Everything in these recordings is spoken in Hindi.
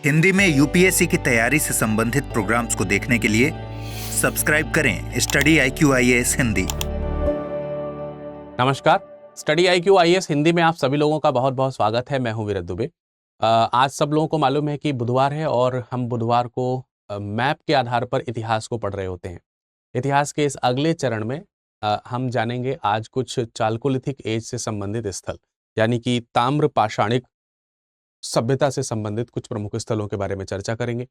हिंदी में यूपीएससी की तैयारी से संबंधित प्रोग्राम्स को देखने के लिए सब्सक्राइब करें स्टडी IQ IAS हिंदी। नमस्कार, स्टडी IQ IAS हिंदी में आप सभी लोगों का बहुत बहुत स्वागत है। मैं हूं वीरज दुबे। आज सब लोगों को मालूम है कि बुधवार है और हम बुधवार को मैप के आधार पर इतिहास को पढ़ रहे होते हैं। इतिहास के इस अगले चरण में हम जानेंगे आज कुछ चालकोलिथिक एज से संबंधित स्थल, यानी कि ताम्र पाषाणिक सभ्यता से संबंधित कुछ प्रमुख स्थलों के बारे में चर्चा करेंगे।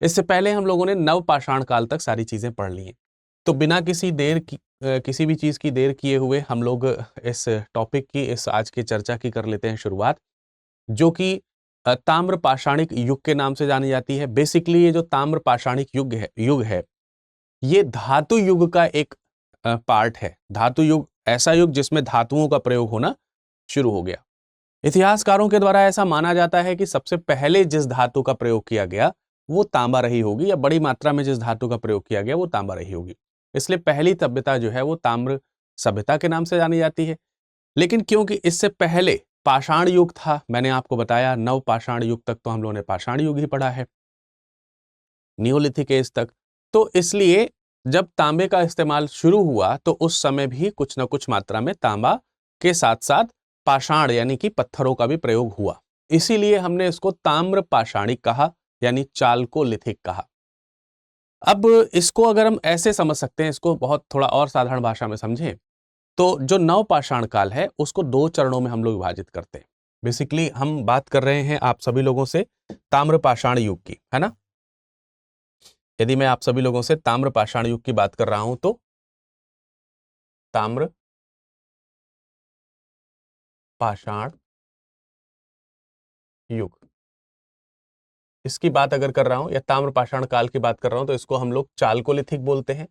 इससे पहले हम लोगों ने नव पाषाण काल तक सारी चीजें पढ़ ली हैं, तो बिना किसी भी चीज की देर किए हुए हम लोग इस टॉपिक की, इस आज की चर्चा की कर लेते हैं शुरुआत, जो कि ताम्र पाषाणिक युग के नाम से जानी जाती है। बेसिकली ये जो ताम्र पाषाणिक युग है ये धातु युग का एक पार्ट है। धातु युग ऐसा युग जिसमें धातुओं का प्रयोग होना शुरू हो गया। इतिहासकारों के द्वारा ऐसा माना जाता है कि सबसे पहले जिस धातु का प्रयोग किया गया वो तांबा रही होगी, या बड़ी मात्रा में जिस धातु का प्रयोग किया गया वो तांबा रही होगी। इसलिए पहली सभ्यता जो है वो ताम्र सभ्यता के नाम से जानी जाती है। लेकिन क्योंकि इससे पहले पाषाण युग था, मैंने आपको बताया नव पाषाण युग तक तो हम लोगों ने पाषाण युग ही पढ़ा है, नियोलिथिक एज तक, तो इसलिए जब तांबे का इस्तेमाल शुरू हुआ तो उस समय भी कुछ न कुछ मात्रा में तांबा के साथ साथ पाषाण यानी कि पत्थरों का भी प्रयोग हुआ। इसीलिए हमने इसको ताम्र पाषाणिक कहा, यानी चालकोलिथिक कहा। अब इसको अगर हम ऐसे समझ सकते हैं, इसको बहुत थोड़ा और साधारण भाषा में समझें तो जो नव पाषाण काल है उसको दो चरणों में हम लोग विभाजित करते हैं। बेसिकली हम बात कर रहे हैं आप सभी लोगों से ताम्र पाषाण युग की, है ना। यदि मैं आप सभी लोगों से ताम्र पाषाण युग की बात कर रहा हूं तो ताम्र पाषाण युग इसकी बात अगर कर रहा हूं, या ताम्र पाषाण काल की बात कर रहा हूं, तो इसको हम लोग चालकोलिथिक बोलते हैं।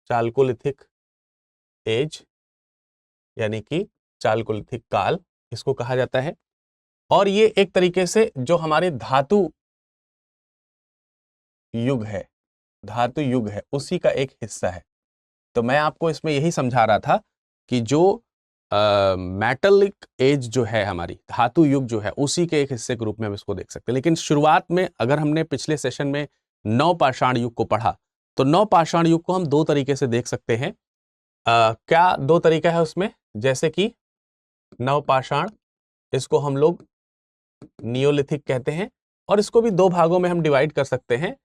चालकोलिथिक एज यानी कि चालकोलिथिक काल इसको कहा जाता है। और ये एक तरीके से जो हमारे धातु युग है उसी का एक हिस्सा है। तो मैं आपको इसमें यही समझा रहा था कि जो मेटलिक एज जो है, हमारी धातु युग जो है, उसी के एक हिस्से के रूप में हम इसको देख सकते हैं। लेकिन शुरुआत में अगर हमने पिछले सेशन में नव पाषाण युग को पढ़ा तो नव पाषाण युग को हम दो तरीके से देख सकते हैं। क्या दो तरीका है उसमें, जैसे कि नव पाषाण, इसको हम लोग नियोलिथिक कहते हैं, और इसको भी दो भागों में हम डिवाइड कर सकते हैं।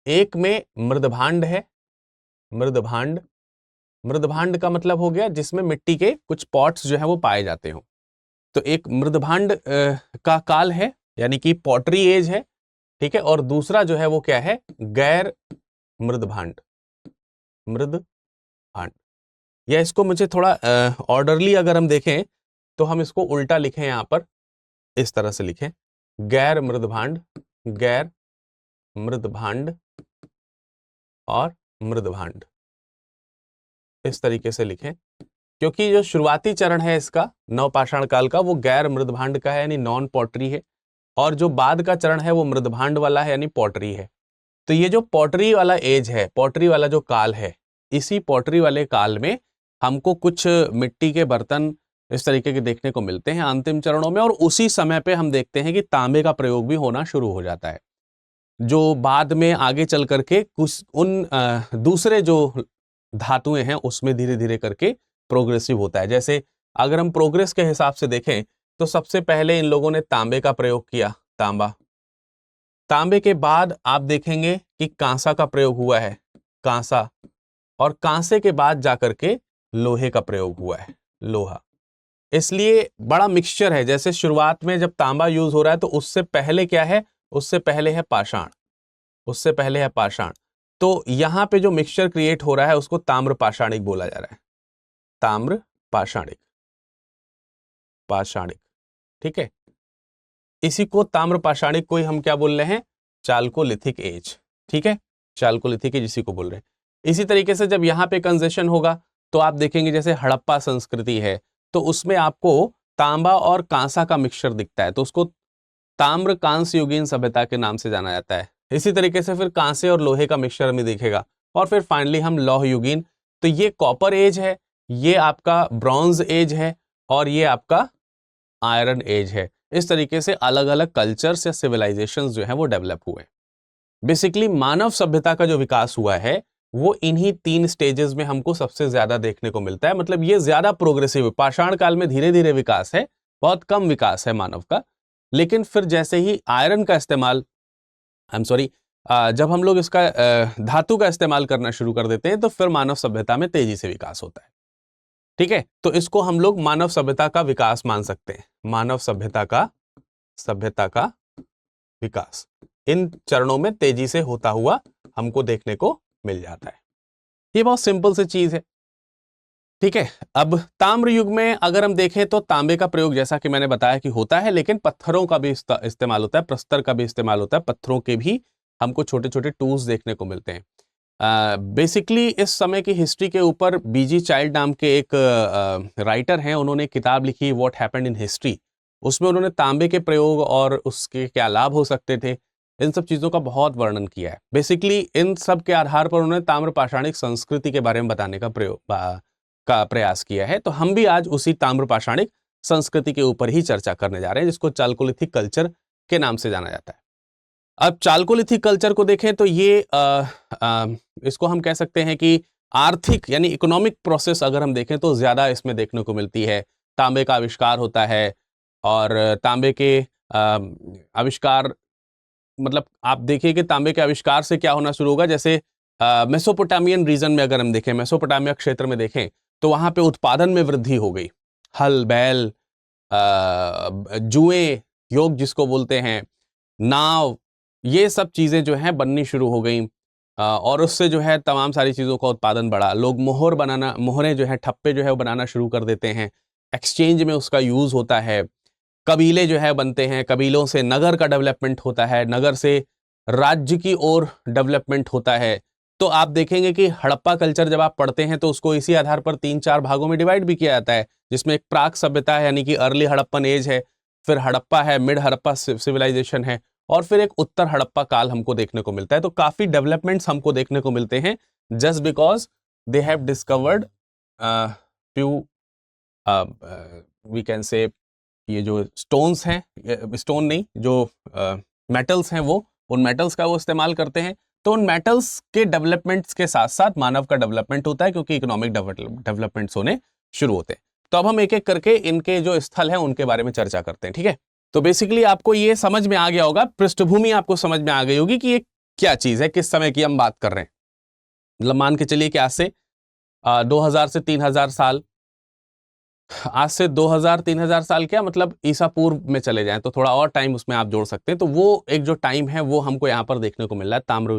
एक में मृदभांड है। मृदभांड का मतलब हो गया जिसमें मिट्टी के कुछ पॉट्स जो है वो पाए जाते हो। तो एक मृदभांड का काल है, यानी कि पॉटरी एज है, ठीक है। और दूसरा जो है वो क्या है, गैर मृदभांड, या इसको मुझे थोड़ा ऑर्डरली अगर हम देखें तो हम इसको उल्टा लिखें, यहां पर इस तरह से लिखें, गैर मृदभांड और मृदभांड, इस तरीके से लिखें। क्योंकि जो शुरुआती चरण है इसका नव पाषाण काल का वो गैर मृदभांड का है, यानी नॉन पॉटरी है, और जो बाद का चरण है वो मृदभांड वाला है, यानी पॉटरी है। तो ये जो पॉटरी वाला एज है, पॉटरी वाला जो काल है, इसी पॉटरी वाले काल में हमको कुछ मिट्टी के बर्तन इस तरीके के देखने को मिलते हैं अंतिम चरणों में, और उसी समय पे हम देखते हैं कि तांबे का प्रयोग भी होना शुरू हो जाता है, जो बाद में आगे चल करके कुछ उन दूसरे जो धातुएं हैं उसमें धीरे धीरे करके प्रोग्रेसिव होता है। जैसे अगर हम प्रोग्रेस के हिसाब से देखें तो सबसे पहले इन लोगों ने तांबे का प्रयोग किया, तांबे के बाद आप देखेंगे कि कांसा का प्रयोग हुआ है, कांसा, और कांसे के बाद जाकर के लोहे का प्रयोग हुआ है, लोहा। इसलिए बड़ा मिक्सचर है। जैसे शुरुआत में जब तांबा यूज हो रहा है तो उससे पहले क्या है, उससे पहले है पाषाण। तो यहां पे जो मिक्सचर क्रिएट हो रहा है उसको ताम्र पाषाणिक बोला जा रहा है, ताम्र पाषाणिक, ठीक है। इसी को ताम्र पाषाणिक को ही हम क्या बोल रहे हैं, चालकोलिथिक एज, ठीक है। चालकोलिथिक एज इसी को बोल रहे हैं। इसी तरीके से जब यहाँ पे कंजेशन होगा तो आप देखेंगे जैसे हड़प्पा संस्कृति है तो उसमें आपको तांबा और कांसा का मिक्सचर दिखता है, तो उसको ताम्र कांस्य युगीन सभ्यता के नाम से जाना जाता है। इसी तरीके से फिर कांसे और लोहे का मिक्सचर में दिखेगा, और फिर फाइनली हम लौह युगीन। तो ये कॉपर एज है, ये आपका ब्रॉन्ज एज है, और ये आपका आयरन एज है। इस तरीके से अलग अलग कल्चर्स या सिविलाइजेशंस जो है वो डेवलप हुए। बेसिकली मानव सभ्यता का जो विकास हुआ है वो इन्हीं 3 स्टेजेस में हमको सबसे ज्यादा देखने को मिलता है। मतलब ये ज्यादा प्रोग्रेसिव है। पाषाण काल में धीरे धीरे विकास है, बहुत कम विकास है मानव का। लेकिन फिर जैसे ही आयरन का इस्तेमाल, आई एम सॉरी, जब हम लोग इसका धातु का इस्तेमाल करना शुरू कर देते हैं तो फिर मानव सभ्यता में तेजी से विकास होता है। ठीक है, तो इसको हम लोग मानव सभ्यता का विकास मान सकते हैं। मानव सभ्यता का विकास इन चरणों में तेजी से होता हुआ हमको देखने को मिल जाता है। ये बहुत सिंपल सी चीज है। ठीक है, अब ताम्र युग में अगर हम देखें तो तांबे का प्रयोग जैसा कि मैंने बताया कि होता है, लेकिन पत्थरों का भी इस्तेमाल होता है, प्रस्तर का भी इस्तेमाल होता है, पत्थरों के भी हमको छोटे छोटे टूल्स देखने को मिलते हैं। बेसिकली इस समय की हिस्ट्री के ऊपर बीजी चाइल्ड नाम के एक राइटर हैं, उन्होंने किताब लिखी व्हाट हैपेंड इन हिस्ट्री। उसमें उन्होंने तांबे के प्रयोग और उसके क्या लाभ हो सकते थे, इन सब चीज़ों का बहुत वर्णन किया है। बेसिकली इन सब के आधार पर उन्होंने ताम्र पाषाणिक संस्कृति के बारे में बताने का प्रयास किया है। तो हम भी आज उसी ताम्र पाषाणिक संस्कृति के ऊपर ही चर्चा करने जा रहे हैं, जिसको चालकोलिथिक कल्चर के नाम से जाना जाता है। अब चालकोलिथिक कल्चर को देखें तो ये इसको हम कह सकते हैं कि आर्थिक यानी इकोनॉमिक प्रोसेस अगर हम देखें तो ज्यादा इसमें देखने को मिलती है। तांबे का आविष्कार होता है और तांबे के आविष्कार, मतलब आप देखिए कि तांबे के आविष्कार से क्या होना शुरू होगा। जैसे मेसोपोटामियन रीजन में अगर हम देखें, मेसोपोटामिया क्षेत्र में देखें तो वहां पे उत्पादन में वृद्धि हो गई। हल बैल, जुएं, योग जिसको बोलते हैं, नाव, ये सब चीजें जो हैं बननी शुरू हो गई और उससे जो है तमाम सारी चीजों का उत्पादन बढ़ा। लोग मोहरें जो है, ठप्पे जो है वो बनाना शुरू कर देते हैं। एक्सचेंज में उसका यूज होता है। कबीले जो है बनते हैं, कबीलों से नगर का डेवलपमेंट होता है, नगर से राज्य की ओर डेवलपमेंट होता है। तो आप देखेंगे कि हड़प्पा कल्चर जब आप पढ़ते हैं तो उसको इसी आधार पर 3-4 भागों में डिवाइड भी किया जाता है, जिसमें एक प्राक सभ्यता है यानी कि अर्ली हड़प्पन एज है, फिर हड़प्पा है, मिड हड़प्पा सिविलाइजेशन है, और फिर एक उत्तर हड़प्पा काल हमको देखने को मिलता है। तो काफी डेवलपमेंट्स हमको देखने को मिलते हैं just because they have discovered few we can say, ये जो स्टोन्स हैं, स्टोन नहीं, जो मेटल्स हैं, वो उन मेटल्स का वो इस्तेमाल करते हैं। तो उन मेटल्स के डेवलपमेंट्स के साथ साथ मानव का डेवलपमेंट होता है, क्योंकि इकोनॉमिक डेवलपमेंट्स होने शुरू होते हैं। तो अब हम एक एक करके इनके जो स्थल हैं उनके बारे में चर्चा करते हैं। ठीक है, तो बेसिकली आपको ये समझ में आ गया होगा, पृष्ठभूमि आपको समझ में आ गई होगी कि ये क्या चीज है, किस समय की हम बात कर रहे हैं। मतलब मान के चलिए कि आज से 2000 से 3000 साल, आज से 2000-3000 साल, क्या मतलब ईसा पूर्व में चले जाएं तो थोड़ा और टाइम उसमें आप जोड़ सकते हैं। तो वो एक जो टाइम है वो हमको यहाँ पर देखने को मिल रहा है ताम्र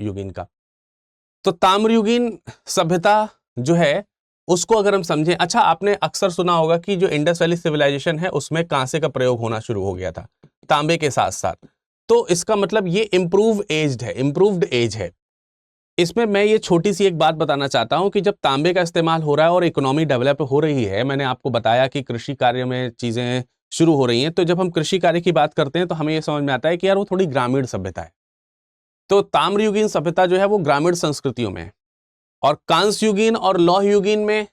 युगीन का। तो ताम्रयुगीन सभ्यता जो है उसको अगर हम समझें, अच्छा आपने अक्सर सुना होगा कि जो इंडस वैली सिविलाइजेशन है उसमें कांसे का प्रयोग होना शुरू हो गया था तांबे के साथ साथ। तो इसका मतलब ये इम्प्रूव्ड एज है। इसमें मैं ये छोटी सी एक बात बताना चाहता हूं कि जब तांबे का इस्तेमाल हो रहा है और इकोनॉमी डेवलप हो रही है, मैंने आपको बताया कि कृषि कार्य में चीजें शुरू हो रही हैं, तो जब हम कृषि कार्य की बात करते हैं तो हमें ये समझ में आता है कि यार वो थोड़ी ग्रामीण सभ्यता है। तो ताम्रयुगीन सभ्यता जो है वो ग्रामीण संस्कृतियों में है, और कांस्ययुगीन और लौहयुगीन में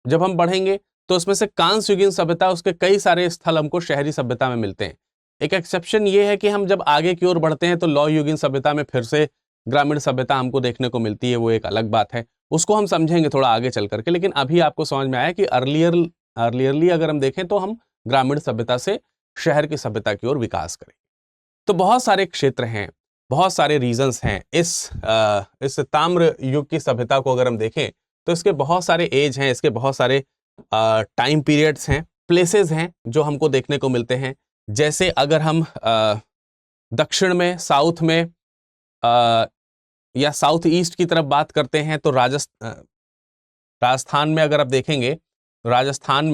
जब हम बढ़ेंगे तो उसमें से कांस्ययुगीन सभ्यता, उसके कई सारे स्थल हमको शहरी सभ्यता में मिलते हैं। एक एक्सेप्शन ये है कि हम जब आगे की ओर बढ़ते हैं तो लौहयुगीन सभ्यता में फिर से ग्रामीण सभ्यता हमको देखने को मिलती है, वो एक अलग बात है, उसको हम समझेंगे थोड़ा आगे चल करके। लेकिन अभी आपको समझ में आया कि अर्लियरली अगर हम देखें तो हम ग्रामीण सभ्यता से शहर की सभ्यता की ओर विकास करेंगे। तो बहुत सारे क्षेत्र हैं, बहुत सारे रीजंस हैं इस ताम्र युग की सभ्यता को अगर हम देखें तो इसके बहुत सारे एज हैं, इसके बहुत सारे टाइम पीरियड्स हैं, प्लेसेस हैं जो हमको देखने को मिलते हैं। जैसे अगर हम दक्षिण में, साउथ में या साउथ ईस्ट की तरफ बात करते हैं तो राजस्थान में अगर आप देखेंगे, राजस्थान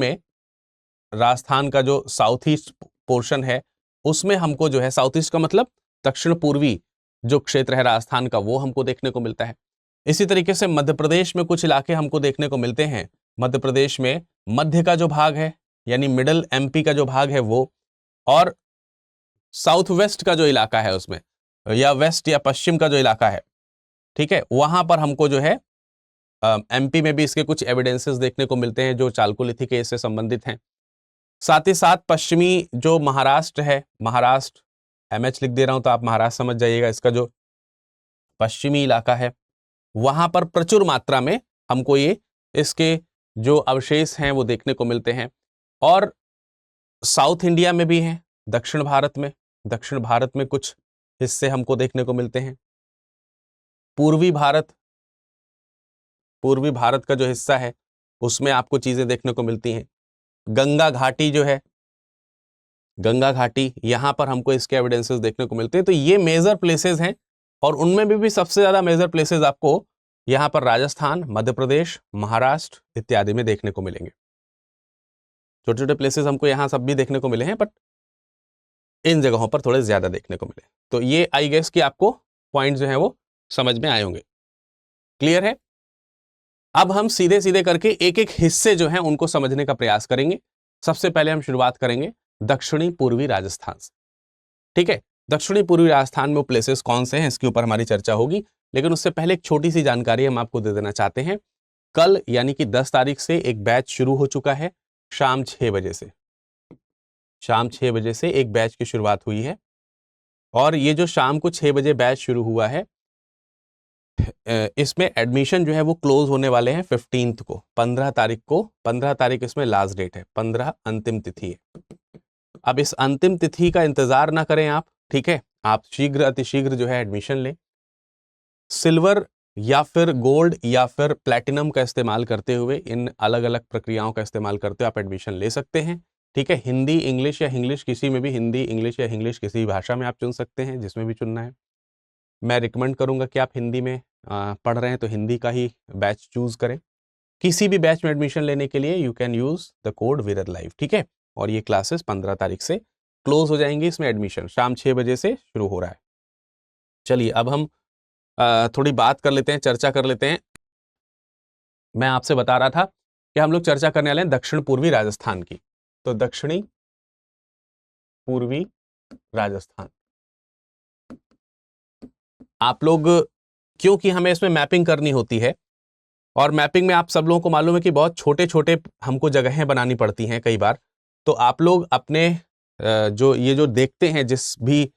का जो साउथ ईस्ट पोर्शन है उसमें हमको जो है, साउथ ईस्ट का मतलब दक्षिण पूर्वी जो क्षेत्र है राजस्थान का, वो हमको देखने को मिलता है। इसी तरीके से मध्य प्रदेश में कुछ इलाके हमको देखने को मिलते हैं। मध्य प्रदेश में मध्य का जो भाग है यानी मिडल एमपी का जो भाग है वो, और साउथ वेस्ट का जो इलाका है उसमें, या वेस्ट या पश्चिम का जो इलाका है, ठीक है, वहां पर हमको जो है एमपी में भी इसके कुछ एविडेंसेस देखने को मिलते हैं जो चालकोलिथिक एज से संबंधित हैं। साथ ही साथ पश्चिमी जो महाराष्ट्र है, महाराष्ट्र MH लिख दे रहा हूं तो आप महाराष्ट्र समझ जाइएगा, इसका जो पश्चिमी इलाका है वहां पर प्रचुर मात्रा में हमको ये इसके जो अवशेष हैं वो देखने को मिलते हैं। और साउथ इंडिया में भी हैं, दक्षिण भारत में कुछ हिस्से हमको देखने को मिलते हैं। पूर्वी भारत का जो हिस्सा है उसमें आपको चीजें देखने को मिलती हैं। गंगा घाटी जो है, गंगा घाटी, यहां पर हमको इसके एविडेंसेस देखने को मिलते हैं। तो ये मेजर प्लेसेस हैं और उनमें भी सबसे ज्यादा मेजर प्लेसेस आपको यहां पर राजस्थान, मध्य प्रदेश, महाराष्ट्र इत्यादि में देखने को मिलेंगे। छोटे छोटे प्लेसेस हमको यहां सब भी देखने को मिले हैं, बट इन जगहों पर थोड़े ज्यादा देखने को मिले। तो ये आई गेस कि आपको पॉइंट जो है वो समझ में आए होंगे। क्लियर है? अब हम सीधे सीधे करके एक एक हिस्से जो हैं उनको समझने का प्रयास करेंगे। सबसे पहले हम शुरुआत करेंगे दक्षिणी पूर्वी राजस्थान से। ठीक है, दक्षिणी पूर्वी राजस्थान में वो प्लेसेस कौन से हैं इसके ऊपर हमारी चर्चा होगी, लेकिन उससे पहले एक छोटी सी जानकारी हम आपको दे देना चाहते हैं। कल यानी कि 10 तारीख से एक बैच शुरू हो चुका है। शाम 6 बजे से एक बैच की शुरुआत हुई है। और ये जो शाम को 6 बजे बैच शुरू हुआ है, इसमें एडमिशन जो है वो क्लोज होने वाले हैं 15 को, 15 तारीख इसमें लास्ट डेट है, 15 अंतिम तिथि है। अब इस अंतिम तिथि का इंतजार ना करें आप, ठीक है, आप शीघ्र अतिशीघ्र जो है एडमिशन लें। सिल्वर या फिर गोल्ड या फिर प्लैटिनम का इस्तेमाल करते हुए, इन अलग अलग प्रक्रियाओं का इस्तेमाल करते हुए आप एडमिशन ले सकते हैं। ठीक है, हिंदी, इंग्लिश या इंग्लिश किसी में भी, हिंदी, इंग्लिश या इंग्लिश किसी भी भाषा में आप चुन सकते हैं, जिसमें भी चुनना है। मैं रिकमेंड करूंगा कि आप हिंदी में पढ़ रहे हैं तो हिंदी का ही बैच चूज करें। किसी भी बैच में एडमिशन लेने के लिए you can use the code Virad live. ठीक है, और ये क्लासेस 15 तारीख से क्लोज हो जाएंगी। इसमें एडमिशन शाम 6 बजे से शुरू हो रहा है। चलिए अब हम थोड़ी बात कर लेते हैं, चर्चा कर लेते हैं। मैं आपसे बता रहा था कि हम लोग चर्चा करने वाले हैं दक्षिण पूर्वी राजस्थान की। तो दक्षिणी पूर्वी राजस्थान, आप लोग, क्योंकि हमें इसमें मैपिंग करनी होती है और मैपिंग में आप सब लोगों को मालूम है कि बहुत छोटे छोटे हमको जगहें बनानी पड़ती हैं कई बार। तो आप लोग अपने जो देखते हैं, जिस भी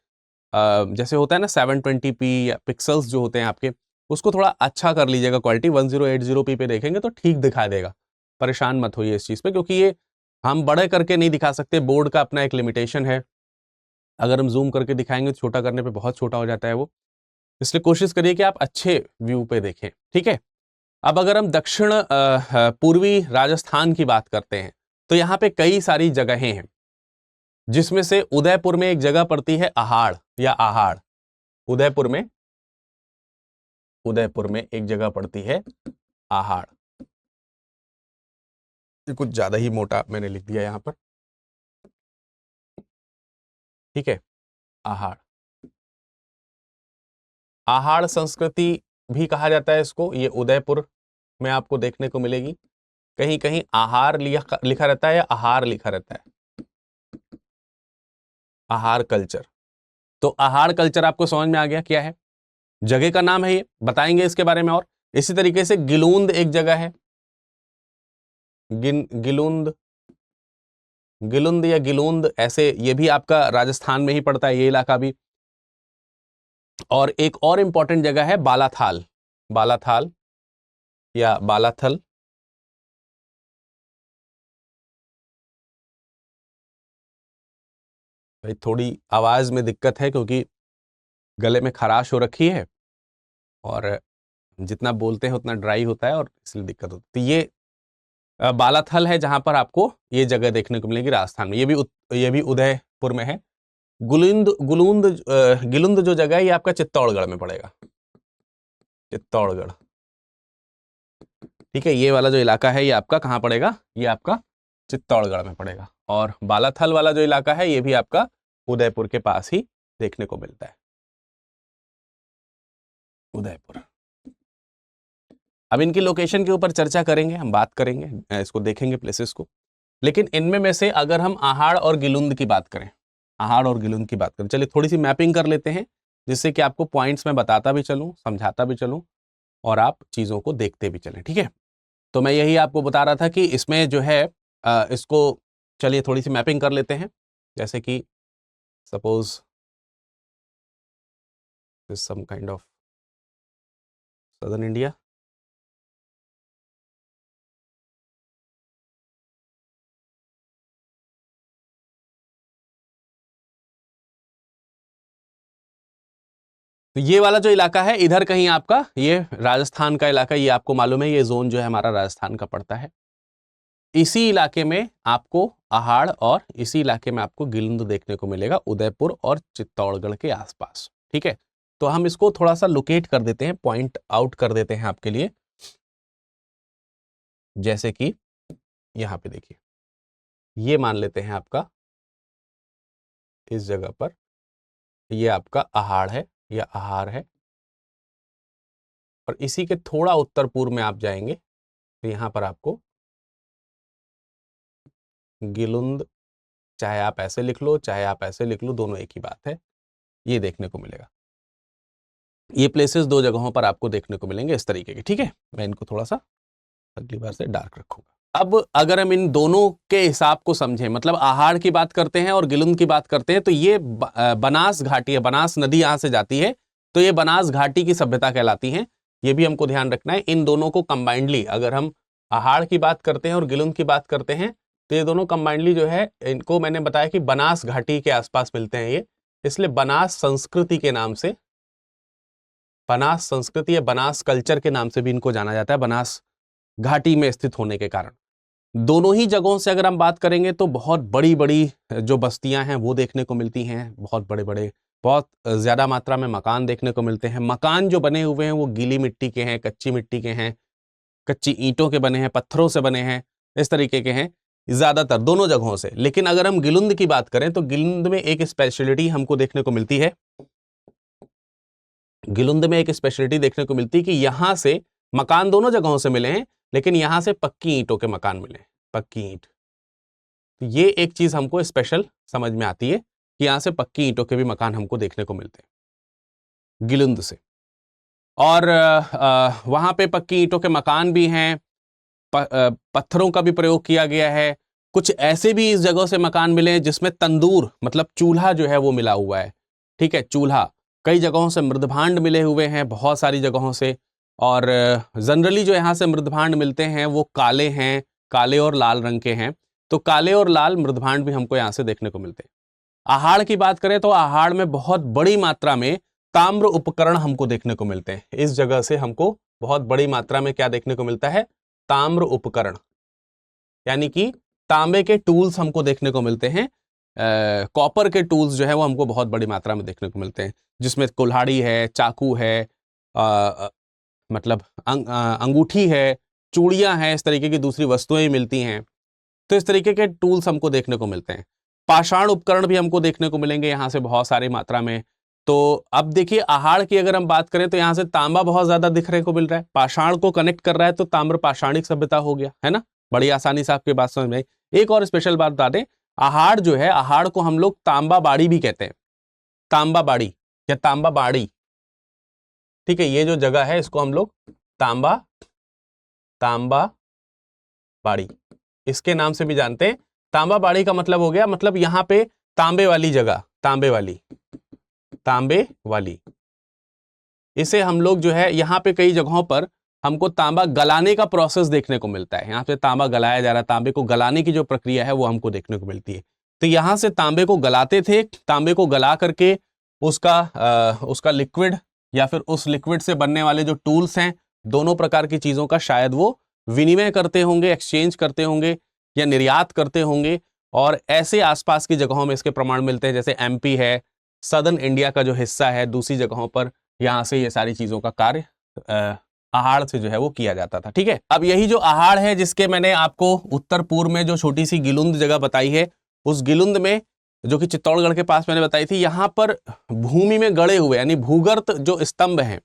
जैसे होता है ना 720p या पिक्सल्स जो होते हैं आपके, उसको थोड़ा अच्छा कर लीजिएगा क्वालिटी। 1080p पे देखेंगे तो ठीक दिखा देगा। परेशान मत होइए इस चीज़ पे, क्योंकि ये हम बड़े करके नहीं दिखा सकते, बोर्ड का अपना एक लिमिटेशन है। अगर हम जूम करके दिखाएंगे तो छोटा करने पे बहुत छोटा हो जाता है वो, इसलिए कोशिश करिए कि आप अच्छे व्यू पे देखें। ठीक है, अब अगर हम दक्षिण पूर्वी राजस्थान की बात करते हैं तो यहाँ पे कई सारी जगहें हैं, जिसमें से उदयपुर में एक जगह पड़ती है आहाड़ या आहाड़। उदयपुर में एक जगह पड़ती है आहाड़। ये कुछ ज्यादा ही मोटा मैंने लिख दिया यहाँ पर। ठीक है, आहाड़ संस्कृति भी कहा जाता है इसको। ये उदयपुर में आपको देखने को मिलेगी। कहीं कहीं आहार लिखा रहता है या आहार लिखा रहता है, आहार कल्चर। तो आहार कल्चर आपको समझ में आ गया क्या है, जगह का नाम है, ये बताएंगे इसके बारे में। और इसी तरीके से गिलूंद एक जगह है, गिलुंद या गिलूंद, ऐसे, ये भी आपका राजस्थान में ही पड़ता है ये इलाका भी। और एक और इंपॉर्टेंट जगह है बालाथाल या बालाथल। भाई थोड़ी आवाज में दिक्कत है क्योंकि गले में खराश हो रखी है और जितना बोलते हैं उतना ड्राई होता है और इसलिए दिक्कत होती है। तो ये बालाथल है जहां पर आपको ये जगह देखने को मिलेगी राजस्थान में। ये भी उदयपुर में है। गिलुंद जो जगह है ये आपका चित्तौड़गढ़ में पड़ेगा, चित्तौड़गढ़। ठीक है, ये वाला जो इलाका है ये आपका कहाँ पड़ेगा, ये आपका चित्तौड़गढ़ में पड़ेगा। और बालाथल वाला जो इलाका है ये भी आपका उदयपुर के पास ही देखने को मिलता है, उदयपुर। अब इनकी लोकेशन के ऊपर चर्चा करेंगे, हम बात करेंगे, इसको देखेंगे प्लेसेस को। लेकिन इनमें में से अगर हम आहाड़ और गिलुंद की बात करें, चलिए थोड़ी सी मैपिंग कर लेते हैं, जिससे कि आपको पॉइंट्स में बताता भी चलूं, समझाता भी चलूं और आप चीज़ों को देखते भी चलें। ठीक है, तो मैं यही आपको बता रहा था कि इसमें जो है इसको चलिए थोड़ी सी मैपिंग कर लेते हैं, जैसे कि suppose this some kind of southern India, तो ये वाला जो इलाका है इधर कहीं आपका ये राजस्थान का इलाका, ये आपको मालूम है ये जोन जो है हमारा राजस्थान का पड़ता है। इसी इलाके में आपको आहाड़ और इसी इलाके में आपको गिलुंद देखने को मिलेगा, उदयपुर और चित्तौड़गढ़ के आसपास। ठीक है, तो हम इसको थोड़ा सा लोकेट कर देते हैं, पॉइंट आउट कर देते हैं आपके लिए। जैसे कि यहां पे देखिए, ये मान लेते हैं आपका इस जगह पर ये आपका आहाड़ है या आहार है, और इसी के थोड़ा उत्तर पूर्व में आप जाएंगे तो यहां पर आपको गिलुंद, चाहे आप ऐसे लिख लो चाहे आप ऐसे लिख लो, दोनों एक ही बात है, ये देखने को मिलेगा। ये प्लेसेस दो जगहों पर आपको देखने को मिलेंगे इस तरीके के। ठीक है, मैं इनको थोड़ा सा अगली बार से डार्क रखूंगा। अब अगर हम इन दोनों के हिसाब को समझें, मतलब आहाड़ की बात करते हैं और गिलुंद की बात करते हैं, तो ये बनास घाटी है, बनास नदी यहां से जाती है, तो ये बनास घाटी की सभ्यता कहलाती है। ये भी हमको ध्यान रखना है। इन दोनों को कंबाइंडली, अगर हम आहाड़ की बात करते हैं और गिलुंद की बात करते हैं, तो ये दोनों कंबाइंडली जो है, इनको मैंने बताया कि बनास घाटी के आसपास मिलते हैं ये, इसलिए बनास संस्कृति के नाम से, बनास संस्कृति या बनास कल्चर के नाम से भी इनको जाना जाता है, बनास घाटी में स्थित होने के कारण। दोनों ही जगहों से अगर हम बात करेंगे तो बहुत बड़ी बड़ी जो बस्तियां हैं वो देखने को मिलती हैं, बहुत बड़े बड़े, बहुत ज्यादा मात्रा में मकान देखने को मिलते हैं। मकान जो बने हुए हैं वो गीली मिट्टी के हैं, कच्ची मिट्टी के हैं, कच्ची ईंटों के बने हैं, पत्थरों से बने हैं, इस तरीके के हैं ज्यादातर दोनों जगहों से। लेकिन अगर हम गिलुंद की बात करें तो गिलुंद में एक स्पेशलिटी हमको देखने को मिलती है, गिलुंद में एक स्पेशलिटी देखने को मिलती है कि यहां से मकान दोनों जगहों से मिले हैं, लेकिन यहां से पक्की ईंटों के मकान मिले, पक्की ईंट। तो ये एक चीज हमको स्पेशल समझ में आती है कि यहां से पक्की ईंटों के भी मकान हमको देखने को मिलते हैं गिलुंद से। और वहां पे पक्की ईंटों के मकान भी हैं, पत्थरों का भी प्रयोग किया गया है। कुछ ऐसे भी इस जगह से मकान मिले हैं जिसमें तंदूर, मतलब चूल्हा जो है वो मिला हुआ है। ठीक है, चूल्हा। कई जगहों से मृदभांड मिले हुए हैं, बहुत सारी जगहों से। और जनरली जो यहाँ से मृदभांड मिलते हैं वो काले हैं, काले और लाल रंग के हैं। तो काले और लाल मृदभांड भी हमको यहाँ से देखने को मिलते हैं। आहाड़ की बात करें तो आहाड़ में बहुत बड़ी मात्रा में ताम्र उपकरण हमको देखने को मिलते हैं। इस जगह से हमको बहुत बड़ी मात्रा में क्या देखने को मिलता है? ताम्र उपकरण, यानी कि तांबे के टूल्स हमको देखने को मिलते हैं। कॉपर के टूल्स जो है वो हमको बहुत बड़ी मात्रा में देखने को मिलते हैं, जिसमें कुल्हाड़ी है, चाकू है, मतलब अंगूठी है, चूड़ियां हैं, इस तरीके की दूसरी वस्तुएं मिलती हैं। तो इस तरीके के टूल्स हमको देखने को मिलते हैं। पाषाण उपकरण भी हमको देखने को मिलेंगे यहाँ से बहुत सारी मात्रा में। तो अब देखिए, आहाड़ की अगर हम बात करें तो यहाँ से तांबा बहुत ज्यादा दिखने को मिल रहा है, पाषाण को कनेक्ट कर रहा है, तो ताम्र पाषाणिक सभ्यता हो गया, है ना। बड़ी आसानी से आपकी बात समझ में आई। एक और स्पेशल बात बता दें, आहाड़ जो है, आहाड़ को हम लोग तांबा बाड़ी भी कहते हैं, तांबा बाड़ी या तांबा बाड़ी। ठीक है, ये जो जगह है इसको हम लोग तांबा बाड़ी इसके नाम से भी जानते हैं। तांबा बाड़ी का मतलब हो गया, मतलब यहां पे तांबे वाली जगह, तांबे वाली। इसे हम लोग जो है यहाँ पे कई जगहों पर हमको तांबा गलाने का प्रोसेस देखने को मिलता है। यहाँ पे तांबा गलाया जा रहा है, तांबे को गलाने की जो प्रक्रिया है वो हमको देखने को मिलती है। तो यहाँ से तांबे को गलाते थे, तांबे को गला करके उसका लिक्विड या फिर उस लिक्विड से बनने वाले जो टूल्स हैं, दोनों प्रकार की चीजों का शायद वो विनिमय करते होंगे, एक्सचेंज करते होंगे या निर्यात करते होंगे। और ऐसे आसपास की जगहों में इसके प्रमाण मिलते हैं, जैसे एमपी है, सदर्न इंडिया का जो हिस्सा है, दूसरी जगहों पर यहाँ से ये सारी चीजों का कार्य आहाड़ से जो है वो किया जाता था। ठीक है, अब यही जो आहाड़ है, जिसके मैंने आपको उत्तर पूर्व में जो छोटी सी गिलुंद जगह बताई है, उस गिलुंद में जो कि चित्तौड़गढ़ के पास मैंने बताई थी, यहाँ पर भूमि में गड़े हुए यानी भूगर्त जो स्तंभ हैं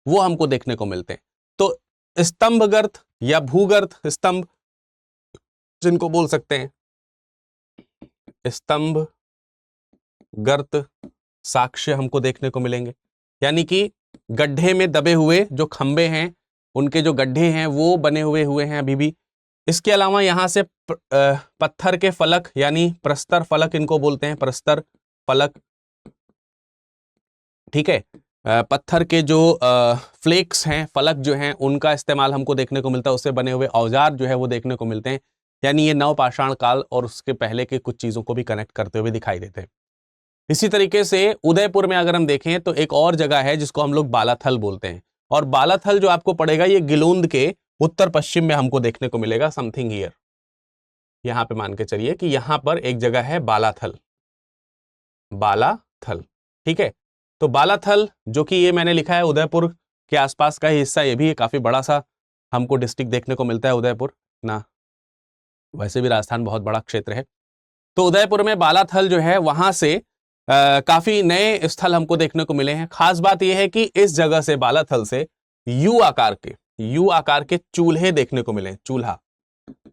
वो हमको देखने को मिलते हैं। तो स्तंभगर्त या भूगर्त स्तंभ जिनको बोल सकते हैं, स्तंभ गर्त साक्ष्य हमको देखने को मिलेंगे, यानी कि गड्ढे में दबे हुए जो खंबे हैं, उनके जो गड्ढे हैं वो बने हुए हैं अभी भी। इसके अलावा यहाँ से पत्थर के फलक यानी प्रस्तर फलक इनको बोलते हैं, प्रस्तर फलक, ठीक है। पत्थर के जो फ्लेक्स हैं, फलक जो हैं, उनका इस्तेमाल हमको देखने को मिलता है, उससे बने हुए औजार जो है वो देखने को मिलते हैं। यानी ये नवपाषाण काल और उसके पहले के कुछ चीजों को भी कनेक्ट करते हुए दिखाई देते हैं। इसी तरीके से उदयपुर में अगर हम देखें तो एक और जगह है जिसको हम लोग बालाथल बोलते हैं, और बालाथल जो आपको पड़ेगा ये गिलोंद के उत्तर पश्चिम में हमको देखने को मिलेगा, समथिंग हियर। यहां पे मान के चलिए कि यहां पर एक जगह है बालाथल, बालाथल, ठीक है। तो बालाथल जो कि ये मैंने लिखा है उदयपुर के आसपास का ही हिस्सा, ये भी काफी बड़ा सा हमको डिस्ट्रिक्ट देखने को मिलता है उदयपुर ना, वैसे भी राजस्थान बहुत बड़ा क्षेत्र है। तो उदयपुर में बालाथल जो है वहां से काफी नए स्थल हमको देखने को मिले हैं। खास बात यह है कि इस जगह से, बालाथल से, यू आकार के चूल्हे देखने को मिले, चूल्हा,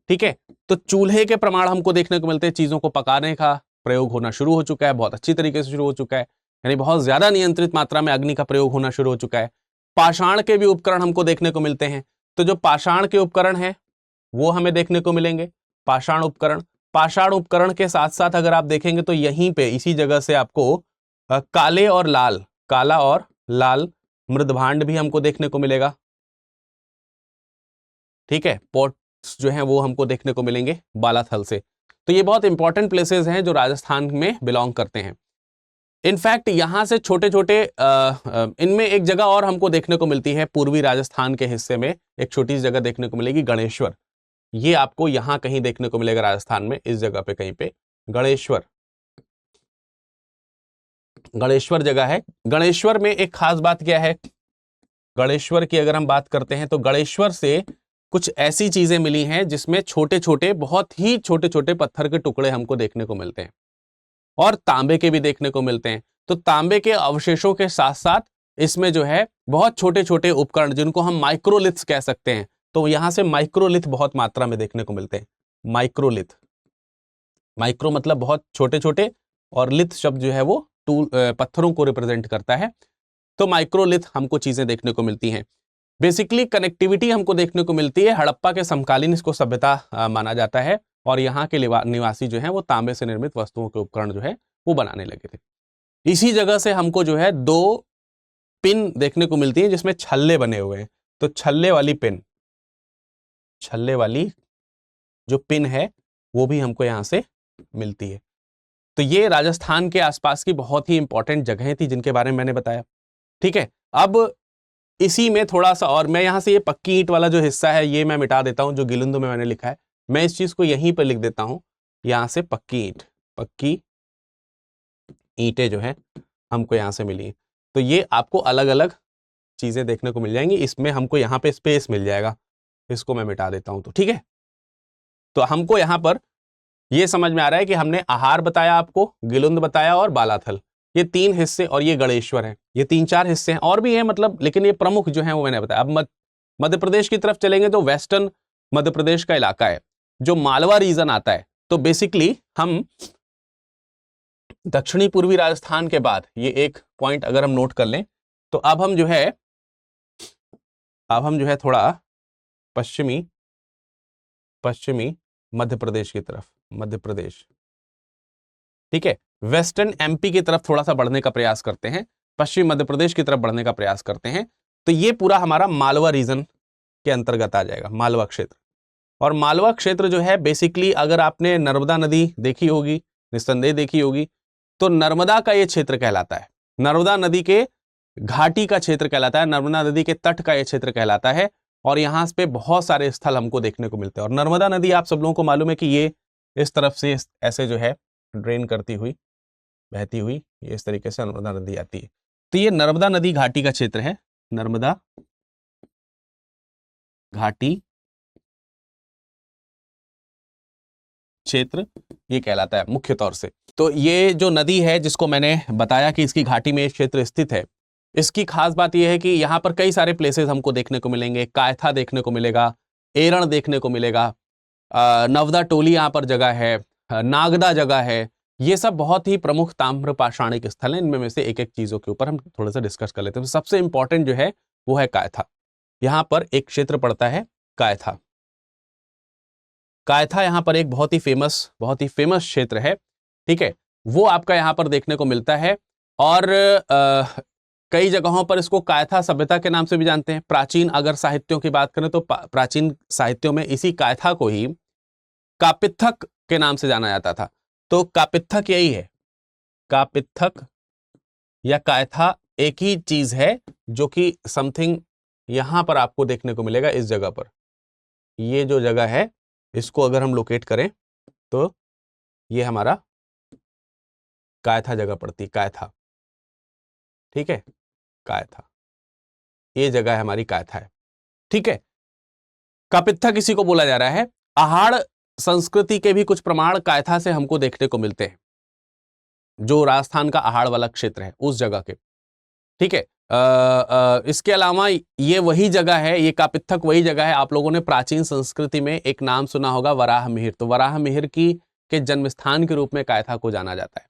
ठीक है। तो चूल्हे के प्रमाण हमको देखने को मिलते हैं, चीजों को पकाने का प्रयोग होना शुरू हो चुका है, बहुत अच्छी तरीके से शुरू हो चुका है, यानी बहुत ज्यादा नियंत्रित मात्रा में अग्नि का प्रयोग होना शुरू हो चुका है। पाषाण के भी उपकरण हमको देखने को मिलते हैं। तो जो पाषाण के उपकरण हैं वो हमें देखने को मिलेंगे, पाषाण उपकरण के साथ साथ अगर आप देखेंगे तो यहीं पे इसी जगह से आपको काला और लाल मृदभांड भी हमको देखने को मिलेगा, ठीक है। पॉट्स जो हैं वो हमको देखने को मिलेंगे बालाथल से। तो ये बहुत इंपॉर्टेंट प्लेसेस हैं जो राजस्थान में बिलोंग करते हैं। इनफैक्ट यहां से छोटे छोटे इनमें एक जगह और हमको देखने को मिलती है, पूर्वी राजस्थान के हिस्से में एक छोटी सी जगह देखने को मिलेगी, गणेश्वर। ये आपको यहां कहीं देखने को मिलेगा राजस्थान में, इस जगह पे कहीं पे गणेश्वर जगह है। गणेश्वर में एक खास बात क्या है, गणेश्वर की अगर हम बात करते हैं तो गणेश्वर से कुछ ऐसी चीजें मिली हैं जिसमें छोटे छोटे, बहुत ही छोटे छोटे पत्थर के टुकड़े हमको देखने को मिलते हैं, और तांबे के भी देखने को मिलते हैं। तो तांबे के अवशेषों के साथ साथ इसमें जो है बहुत छोटे छोटे उपकरण जिनको हम माइक्रोलिथ्स कह सकते हैं, तो यहां से माइक्रोलिथ बहुत मात्रा में देखने को मिलते हैं। माइक्रोलिथ, माइक्रो मतलब बहुत छोटे छोटे, और लिथ शब्द जो है वो पत्थरों को रिप्रेजेंट करता है। तो माइक्रोलिथ हमको चीजें देखने को मिलती हैं। बेसिकली कनेक्टिविटी हमको देखने को मिलती है, हड़प्पा के समकालीन इसको सभ्यता माना जाता है, और यहाँ के निवासी जो हैं वो तांबे से निर्मित वस्तुओं के उपकरण जो है वो बनाने लगे थे। इसी जगह से हमको जो है 2 पिन देखने को मिलती है जिसमें छल्ले बने हुए हैं। तो छल्ले वाली जो पिन है वो भी हमको यहां से मिलती है। तो ये राजस्थान के आसपास की बहुत ही इंपॉर्टेंट जगहें थी जिनके बारे में मैंने बताया, ठीक है। अब इसी में थोड़ा सा और, मैं यहां से ये पक्की ईंट वाला जो हिस्सा है ये मैं मिटा देता हूं, जो गिलुंद में मैंने लिखा है, मैं इस चीज को यहीं पर लिख देता हूं, यहां से पक्की ईंटें जो है हमको यहां से मिली। तो ये आपको अलग अलग चीजें देखने को मिल जाएंगी, इसमें हमको यहाँ पे स्पेस मिल जाएगा, इसको मैं मिटा देता हूं, तो ठीक है। तो हमको यहां पर ये समझ में आ रहा है कि हमने आहार बताया आपको, गिलुंद बताया और बालाथल, ये 3 हिस्से, और ये गणेश्वर है, ये 3-4 हिस्से हैं, और भी हैं मतलब, लेकिन ये प्रमुख जो हैं वो मैंने बताया। अब मध्य प्रदेश की तरफ चलेंगे तो वेस्टर्न मध्य प्रदेश का इलाका है, जो मालवा रीजन आता है। तो बेसिकली हम दक्षिणी पूर्वी राजस्थान के बाद, ये एक पॉइंट अगर हम नोट कर लें, तो अब हम जो है थोड़ा पश्चिमी मध्य प्रदेश की तरफ, ठीक है, वेस्टर्न एमपी की तरफ थोड़ा सा बढ़ने का प्रयास करते हैं, पश्चिमी मध्य प्रदेश की तरफ बढ़ने का प्रयास करते हैं। तो ये पूरा हमारा मालवा रीजन के अंतर्गत आ जाएगा, मालवा क्षेत्र। और मालवा क्षेत्र जो है बेसिकली, अगर आपने नर्मदा नदी देखी होगी, निस्संदेह देखी होगी, तो नर्मदा का ये क्षेत्र कहलाता है, नर्मदा नदी के घाटी का क्षेत्र कहलाता है, नर्मदा नदी के तट का ये क्षेत्र कहलाता है, और यहाँ पे बहुत सारे स्थल हमको देखने को मिलते हैं। और नर्मदा नदी आप सब लोगों को मालूम है कि ये इस तरफ से ऐसे जो है ड्रेन करती हुई, बहती हुई, ये इस तरीके से नर्मदा नदी आती है। तो ये नर्मदा नदी घाटी का क्षेत्र है, नर्मदा घाटी क्षेत्र ये कहलाता है मुख्य तौर से। तो ये जो नदी है जिसको मैंने बताया कि इसकी घाटी में क्षेत्र स्थित है, इसकी खास बात यह है कि यहाँ पर कई सारे प्लेसेस हमको देखने को मिलेंगे। कायथा देखने को मिलेगा, एरण देखने को मिलेगा, नवदा टोली यहाँ पर जगह है, नागदा जगह है। ये सब बहुत ही प्रमुख ताम्र पाषाणिक स्थल हैं। इनमें में से एक एक चीजों के ऊपर हम थोड़ा सा डिस्कस कर लेते हैं। तो सबसे इंपॉर्टेंट जो है वो है कायथा। यहाँ पर एक क्षेत्र पड़ता है कायथा। कायथा यहाँ पर एक बहुत ही फेमस क्षेत्र है, ठीक है, वो आपका यहाँ पर देखने को मिलता है। और कई जगहों पर इसको कायथा सभ्यता के नाम से भी जानते हैं। प्राचीन अगर साहित्यों की बात करें तो प्राचीन साहित्यों में इसी कायथा को ही कापित्थक के नाम से जाना जाता था। तो कापित्थक यही है, कापित्थक या कायथा एक ही चीज है, जो कि समथिंग यहां पर आपको देखने को मिलेगा। इस जगह पर, ये जो जगह है, इसको अगर हम लोकेट करें तो ये हमारा कायथा जगह पड़ती, कायथा, ठीक है, कायथा, ये जगह है हमारी, कायथा है, ठीक है। कापित्थक किसी को बोला जा रहा है। आहाड़ संस्कृति के भी कुछ प्रमाण कायथा से हमको देखने को मिलते हैं, जो राजस्थान का आहाड़ वाला क्षेत्र है उस जगह के, ठीक है। इसके अलावा ये वही जगह है, ये कापित्थक वही जगह है। आप लोगों ने प्राचीन संस्कृति में एक नाम सुना होगा, वराह मिहिर। तो वराह मिहिर के जन्म स्थान के रूप में कायथा को जाना जाता है,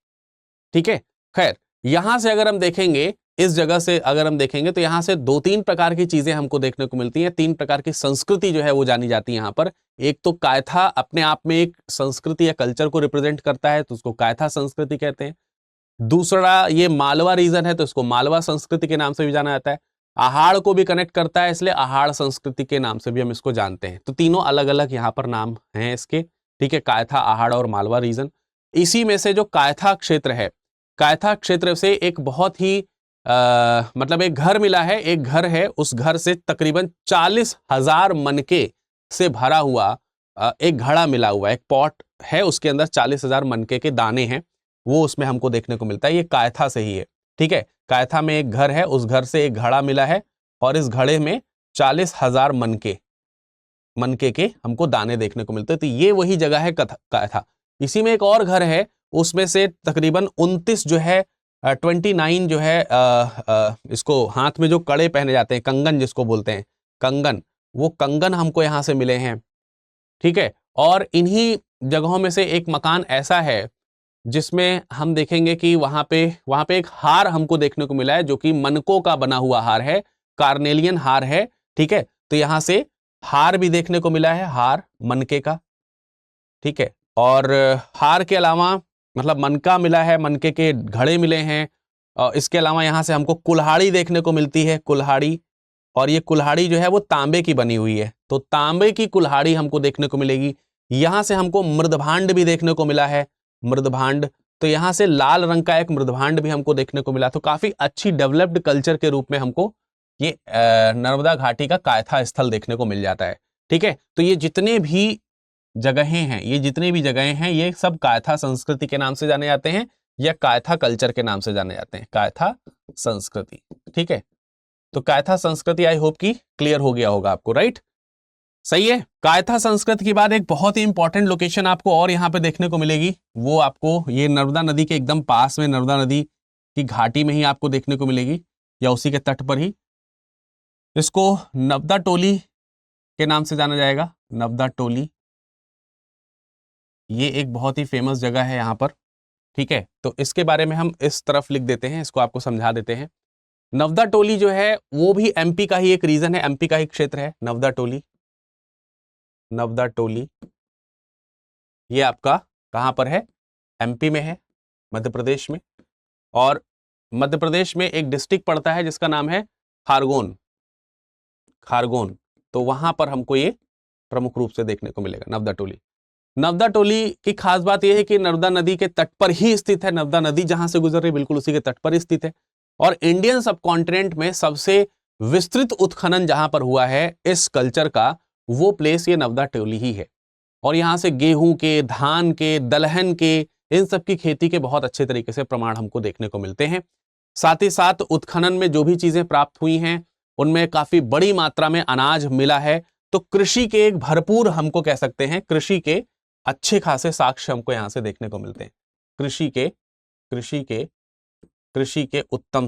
ठीक है। खैर, यहां से अगर हम देखेंगे, इस जगह से अगर हम देखेंगे तो यहां से 2-3 प्रकार की चीजें हमको देखने को मिलती हैं। 3 प्रकार की संस्कृति जो है वो जानी जाती है यहां पर। एक तो कायथा अपने आप में एक संस्कृति या कल्चर को रिप्रेजेंट करता है, तो उसको कायथा संस्कृति कहते हैं। दूसरा, ये मालवा रीजन है तो इसको मालवा संस्कृति के नाम से भी जाना जाता है। आहाड़ को भी कनेक्ट करता है, इसलिए आहाड़ संस्कृति के नाम से भी हम इसको जानते हैं। तो तीनों अलग अलग यहाँ पर नाम हैं इसके, ठीक है, कायथा, आहाड़ और मालवा रीजन। इसी में से जो कायथा क्षेत्र है, कायथा क्षेत्र से एक बहुत ही मतलब एक घर मिला है, एक घर है, उस घर से तकरीबन 40,000 मनके से भरा हुआ एक घड़ा मिला हुआ है, एक पॉट है, उसके अंदर 40,000 मनके के दाने हैं, वो उसमें हमको देखने को मिलता है। ये कायथा से ही है, ठीक है। कायथा में एक घर है, उस घर से एक घड़ा मिला है और इस घड़े में 40,000 मनके के हमको दाने देखने को मिलते हैं। तो ये वही जगह है कायथा। इसी में एक और घर है, उसमें से तकरीबन 29 जो है 29 जो है इसको हाथ में जो कड़े पहने जाते हैं, कंगन जिसको बोलते हैं, कंगन, वो कंगन हमको यहां से मिले हैं, ठीक है। और इन्हीं जगहों में से एक मकान ऐसा है जिसमें हम देखेंगे कि वहां पे एक हार हमको देखने को मिला है, जो कि मनकों का बना हुआ हार है, कार्नेलियन हार है, ठीक है। तो यहां से हार भी देखने को मिला है, हार मनके का, ठीक है। और हार के अलावा मतलब मनका मिला है, मनके के घड़े मिले हैं। और इसके अलावा यहां से हमको कुल्हाड़ी देखने को मिलती है, कुल्हाड़ी, और ये कुल्हाड़ी जो है वो तांबे की बनी हुई है, तो तांबे की कुल्हाड़ी हमको देखने को मिलेगी। यहां से हमको मृदभांड भी देखने को मिला है, मृदभांड, तो यहां से लाल रंग का एक मृदभांड भी हमको देखने को मिला। तो काफी अच्छी डेवलप्ड कल्चर के रूप में हमको ये नर्मदा घाटी का कायथा स्थल देखने को मिल जाता है, ठीक है। तो ये जितने भी जगहें हैं, ये सब कायथा संस्कृति के नाम से जाने जाते हैं या कायथा कल्चर के नाम से जाने जाते हैं, कायथा संस्कृति, ठीक है। तो कायथा संस्कृति आई होप कि क्लियर हो गया होगा आपको, राइट, सही है। कायथा संस्कृति के बाद एक बहुत ही इंपॉर्टेंट लोकेशन आपको और यहां पे देखने को मिलेगी, वो आपको ये नर्मदा नदी के एकदम पास में, नर्मदा नदी की घाटी में ही आपको देखने को मिलेगी, या उसी के तट पर ही। इसको नवदा टोली के नाम से जाना जाएगा, नवदा टोली। ये एक बहुत ही फेमस जगह है यहाँ पर, ठीक है। तो इसके बारे में हम इस तरफ लिख देते हैं, इसको आपको समझा देते हैं। नवदा टोली जो है वो भी एमपी का ही एक रीजन है, एमपी का ही क्षेत्र है नवदा टोली। नवदा टोली ये आपका कहां पर है, एमपी में है, मध्य प्रदेश में। और मध्य प्रदेश में एक डिस्ट्रिक्ट पड़ता है जिसका नाम है खारगोन, खारगोन, तो वहां पर हमको ये प्रमुख रूप से देखने को मिलेगा, नवदा टोली। नवदा टोली की खास बात यह है कि नर्मदा नदी के तट पर ही स्थित है, नर्मदा नदी जहां से गुजर रही बिल्कुल उसी के तट पर स्थित है। और इंडियन सबकॉन्टिनेंट में सबसे विस्तृत उत्खनन जहां पर हुआ है इस कल्चर का, वो प्लेस ये नवदा टोली ही है। और यहां से गेहूं के, धान के, दलहन के, इन सब की खेती के बहुत अच्छे तरीके से प्रमाण हमको देखने को मिलते हैं। साथ ही साथ उत्खनन में जो भी चीजें प्राप्त हुई हैं उनमें काफी बड़ी मात्रा में अनाज मिला है। तो कृषि के एक भरपूर, हमको कह सकते हैं, कृषि के अच्छे खासे साक्ष्य हमको यहां से देखने को मिलते हैं। कृषि के उत्तम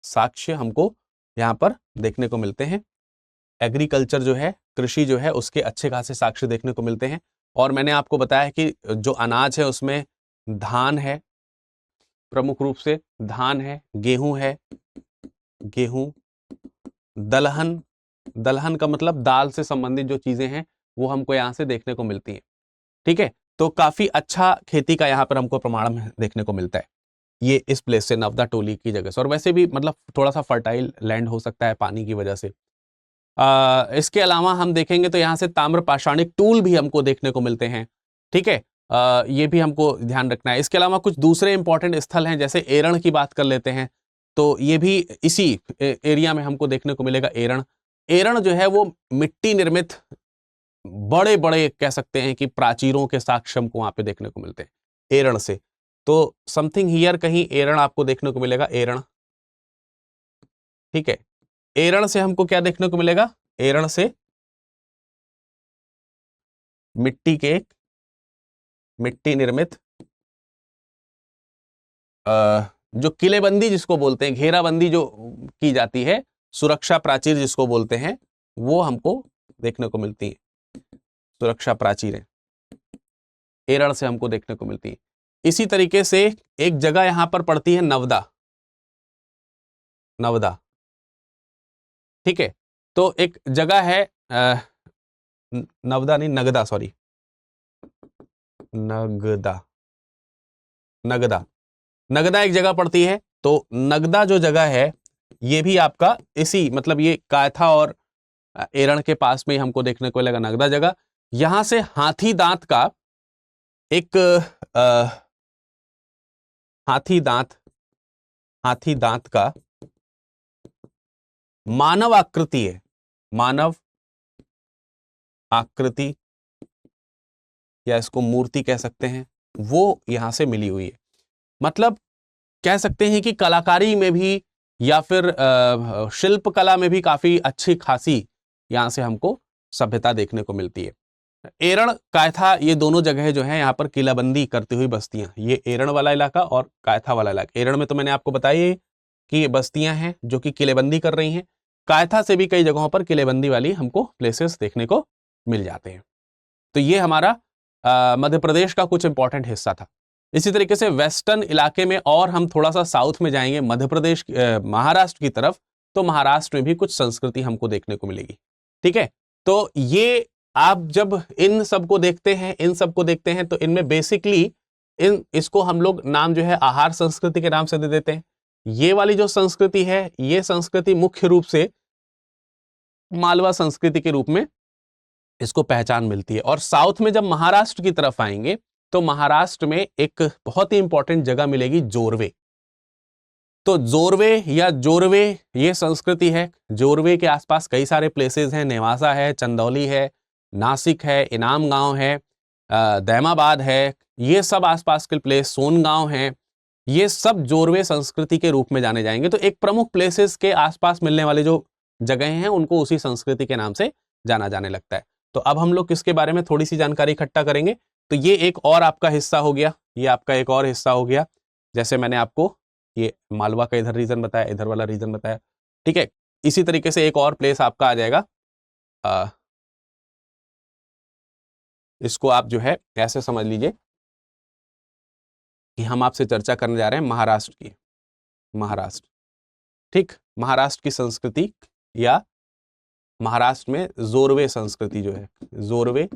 साक्ष्य हमको यहां पर देखने को मिलते हैं। एग्रीकल्चर जो है, कृषि जो है, उसके अच्छे खासे साक्ष्य देखने को मिलते हैं। और मैंने आपको बताया कि जो अनाज है उसमें धान है, प्रमुख रूप से धान है, गेहूं है, दलहन दलहन का मतलब दाल से संबंधित जो चीजें हैं वो हमको यहाँ से देखने को मिलती हैं। ठीक है, तो काफी अच्छा खेती का यहाँ पर हमको प्रमाण देखने को मिलता है ये इस प्लेस से, नवदा टोली की जगह से। और वैसे भी मतलब थोड़ा सा फर्टाइल लैंड हो सकता है पानी की वजह से। इसके अलावा हम देखेंगे तो यहाँ से ताम्र पाषाणिक टूल भी हमको देखने को मिलते हैं। ठीक है, ये भी हमको ध्यान रखना है। इसके अलावा कुछ दूसरे इंपॉर्टेंट स्थल हैं, जैसे एरण की बात कर लेते हैं, तो ये भी इसी एरिया में हमको देखने को मिलेगा। एरण, एरण जो है वो मिट्टी निर्मित बड़े बड़े कह सकते हैं कि प्राचीरों के साक्ष्य हमको वहां पे देखने को मिलते हैं एरण से। तो समथिंग हियर कहीं एरण आपको देखने को मिलेगा, एरण। ठीक है, एरण से हमको क्या देखने को मिलेगा? एरण से मिट्टी निर्मित जो किलेबंदी जिसको बोलते हैं, घेराबंदी जो की जाती है, सुरक्षा प्राचीर जिसको बोलते हैं, वो हमको देखने को मिलती है। सुरक्षा प्राचीरें एरण से हमको देखने को मिलती है। इसी तरीके से एक जगह यहां पर पड़ती है नवदा। नवदा, ठीक है, तो एक जगह है नवदा नहीं, नगदा, सॉरी, नगदा, नगदा, नगदा एक जगह पड़ती है। तो नगदा जो जगह है ये भी आपका इसी मतलब ये कायथा और एरण के पास में ही हमको देखने को मिलेगा, नगदा जगह। यहां से हाथी दांत का एक हाथी दांत का मानव आकृति है, मानव आकृति या इसको मूर्ति कह सकते हैं, वो यहां से मिली हुई है। मतलब कह सकते हैं कि कलाकारी में भी या फिर शिल्प कला में भी काफी अच्छी खासी यहां से हमको सभ्यता देखने को मिलती है। एरण, कायथा, ये दोनों जगह जो है यहाँ पर किलाबंदी करती हुई बस्तियां, ये एरण वाला इलाका और कायथा वाला इलाका। एरण में तो मैंने आपको बताया कि ये बस्तियां हैं जो कि किलेबंदी कर रही हैं। कायथा से भी कई जगहों पर किलेबंदी वाली हमको प्लेसेस देखने को मिल जाते हैं। तो ये हमारा मध्य प्रदेश का कुछ इंपॉर्टेंट हिस्सा था। इसी तरीके से वेस्टर्न इलाके में और हम थोड़ा सा साउथ में जाएंगे, मध्य प्रदेश महाराष्ट्र की तरफ, तो महाराष्ट्र में भी कुछ संस्कृति हमको देखने को मिलेगी। ठीक है, तो ये आप जब इन सबको देखते हैं तो इनमें बेसिकली इसको हम लोग नाम जो है आहार संस्कृति के नाम से दे देते हैं। ये वाली जो संस्कृति है, ये संस्कृति मुख्य रूप से मालवा संस्कृति के रूप में इसको पहचान मिलती है। और साउथ में जब महाराष्ट्र की तरफ आएंगे तो महाराष्ट्र में एक बहुत ही इंपॉर्टेंट जगह मिलेगी, जोरवे। तो जोरवे या जोरवे ये संस्कृति है। जोरवे के आसपास कई सारे प्लेसेस हैं, नेवासा है, चंदौली है, नासिक है, इनाम गांव है, दैमाबाद है, ये सब आसपास के प्लेस, सोनगांव है, ये सब जोरवे संस्कृति के रूप में जाने जाएंगे। तो एक प्रमुख प्लेसेस के आसपास मिलने वाले जो जगह हैं उनको उसी संस्कृति के नाम से जाना जाने लगता है। तो अब हम लोग किसके बारे में थोड़ी सी जानकारी इकट्ठा करेंगे। तो ये एक और आपका हिस्सा हो गया, ये आपका एक और हिस्सा हो गया। जैसे मैंने आपको ये मालवा का इधर रीजन बताया, इधर वाला रीजन बताया। ठीक है, इसी तरीके से एक और प्लेस आपका आ जाएगा, इसको आप जो है ऐसे समझ लीजिए कि हम आपसे चर्चा करने जा रहे हैं महाराष्ट्र की। महाराष्ट्र, ठीक, महाराष्ट्र की संस्कृति या महाराष्ट्र में जोरवे संस्कृति जो है, जोरवे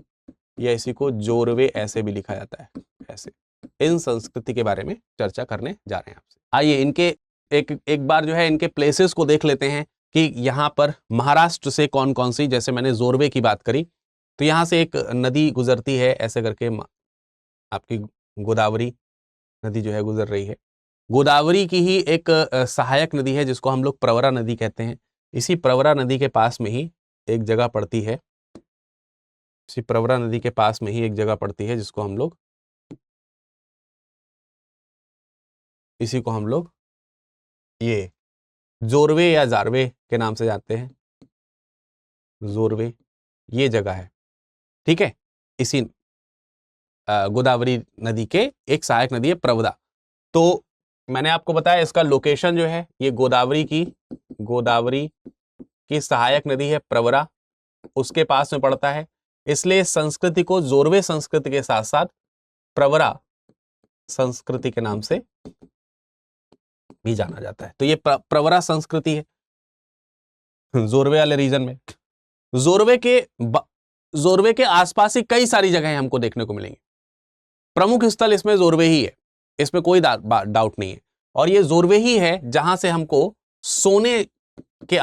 या इसी को जोरवे ऐसे भी लिखा जाता है, ऐसे, इन संस्कृति के बारे में चर्चा करने जा रहे हैं आपसे। आइए इनके एक बार जो है इनके प्लेसेस को देख लेते हैं कि यहाँ पर महाराष्ट्र से कौन कौन सी, जैसे मैंने जोरवे की बात करी तो यहाँ से एक नदी गुजरती है ऐसे करके, आपकी गोदावरी नदी जो है गुजर रही है। गोदावरी की ही एक सहायक नदी है जिसको हम लोग प्रवरा नदी कहते हैं। इसी प्रवरा नदी के पास में ही एक जगह पड़ती है, इसी प्रवरा नदी के पास में ही एक जगह पड़ती है जिसको हम लोग, इसी को हम लोग ये जोरवे या जारवे के नाम से जानते हैं। जोरवे ये जगह है, ठीक है, इसी गोदावरी नदी के एक सहायक नदी है प्रवरा। तो मैंने आपको बताया इसका लोकेशन जो है ये गोदावरी की सहायक नदी है प्रवरा, उसके पास में पड़ता है। इसलिए संस्कृति को जोरवे संस्कृति के साथ साथ प्रवरा संस्कृति के नाम से भी जाना जाता है। तो ये प्रवरा संस्कृति है जोरवे वाले रीजन में। जोरवे के आसपास ही कई सारी जगहें हमको देखने को मिलेंगी। प्रमुख स्थल इसमें जोरवे ही है, इसमें कोई डाउट नहीं है। और ये जोरवे ही है जहां से हमको सोने के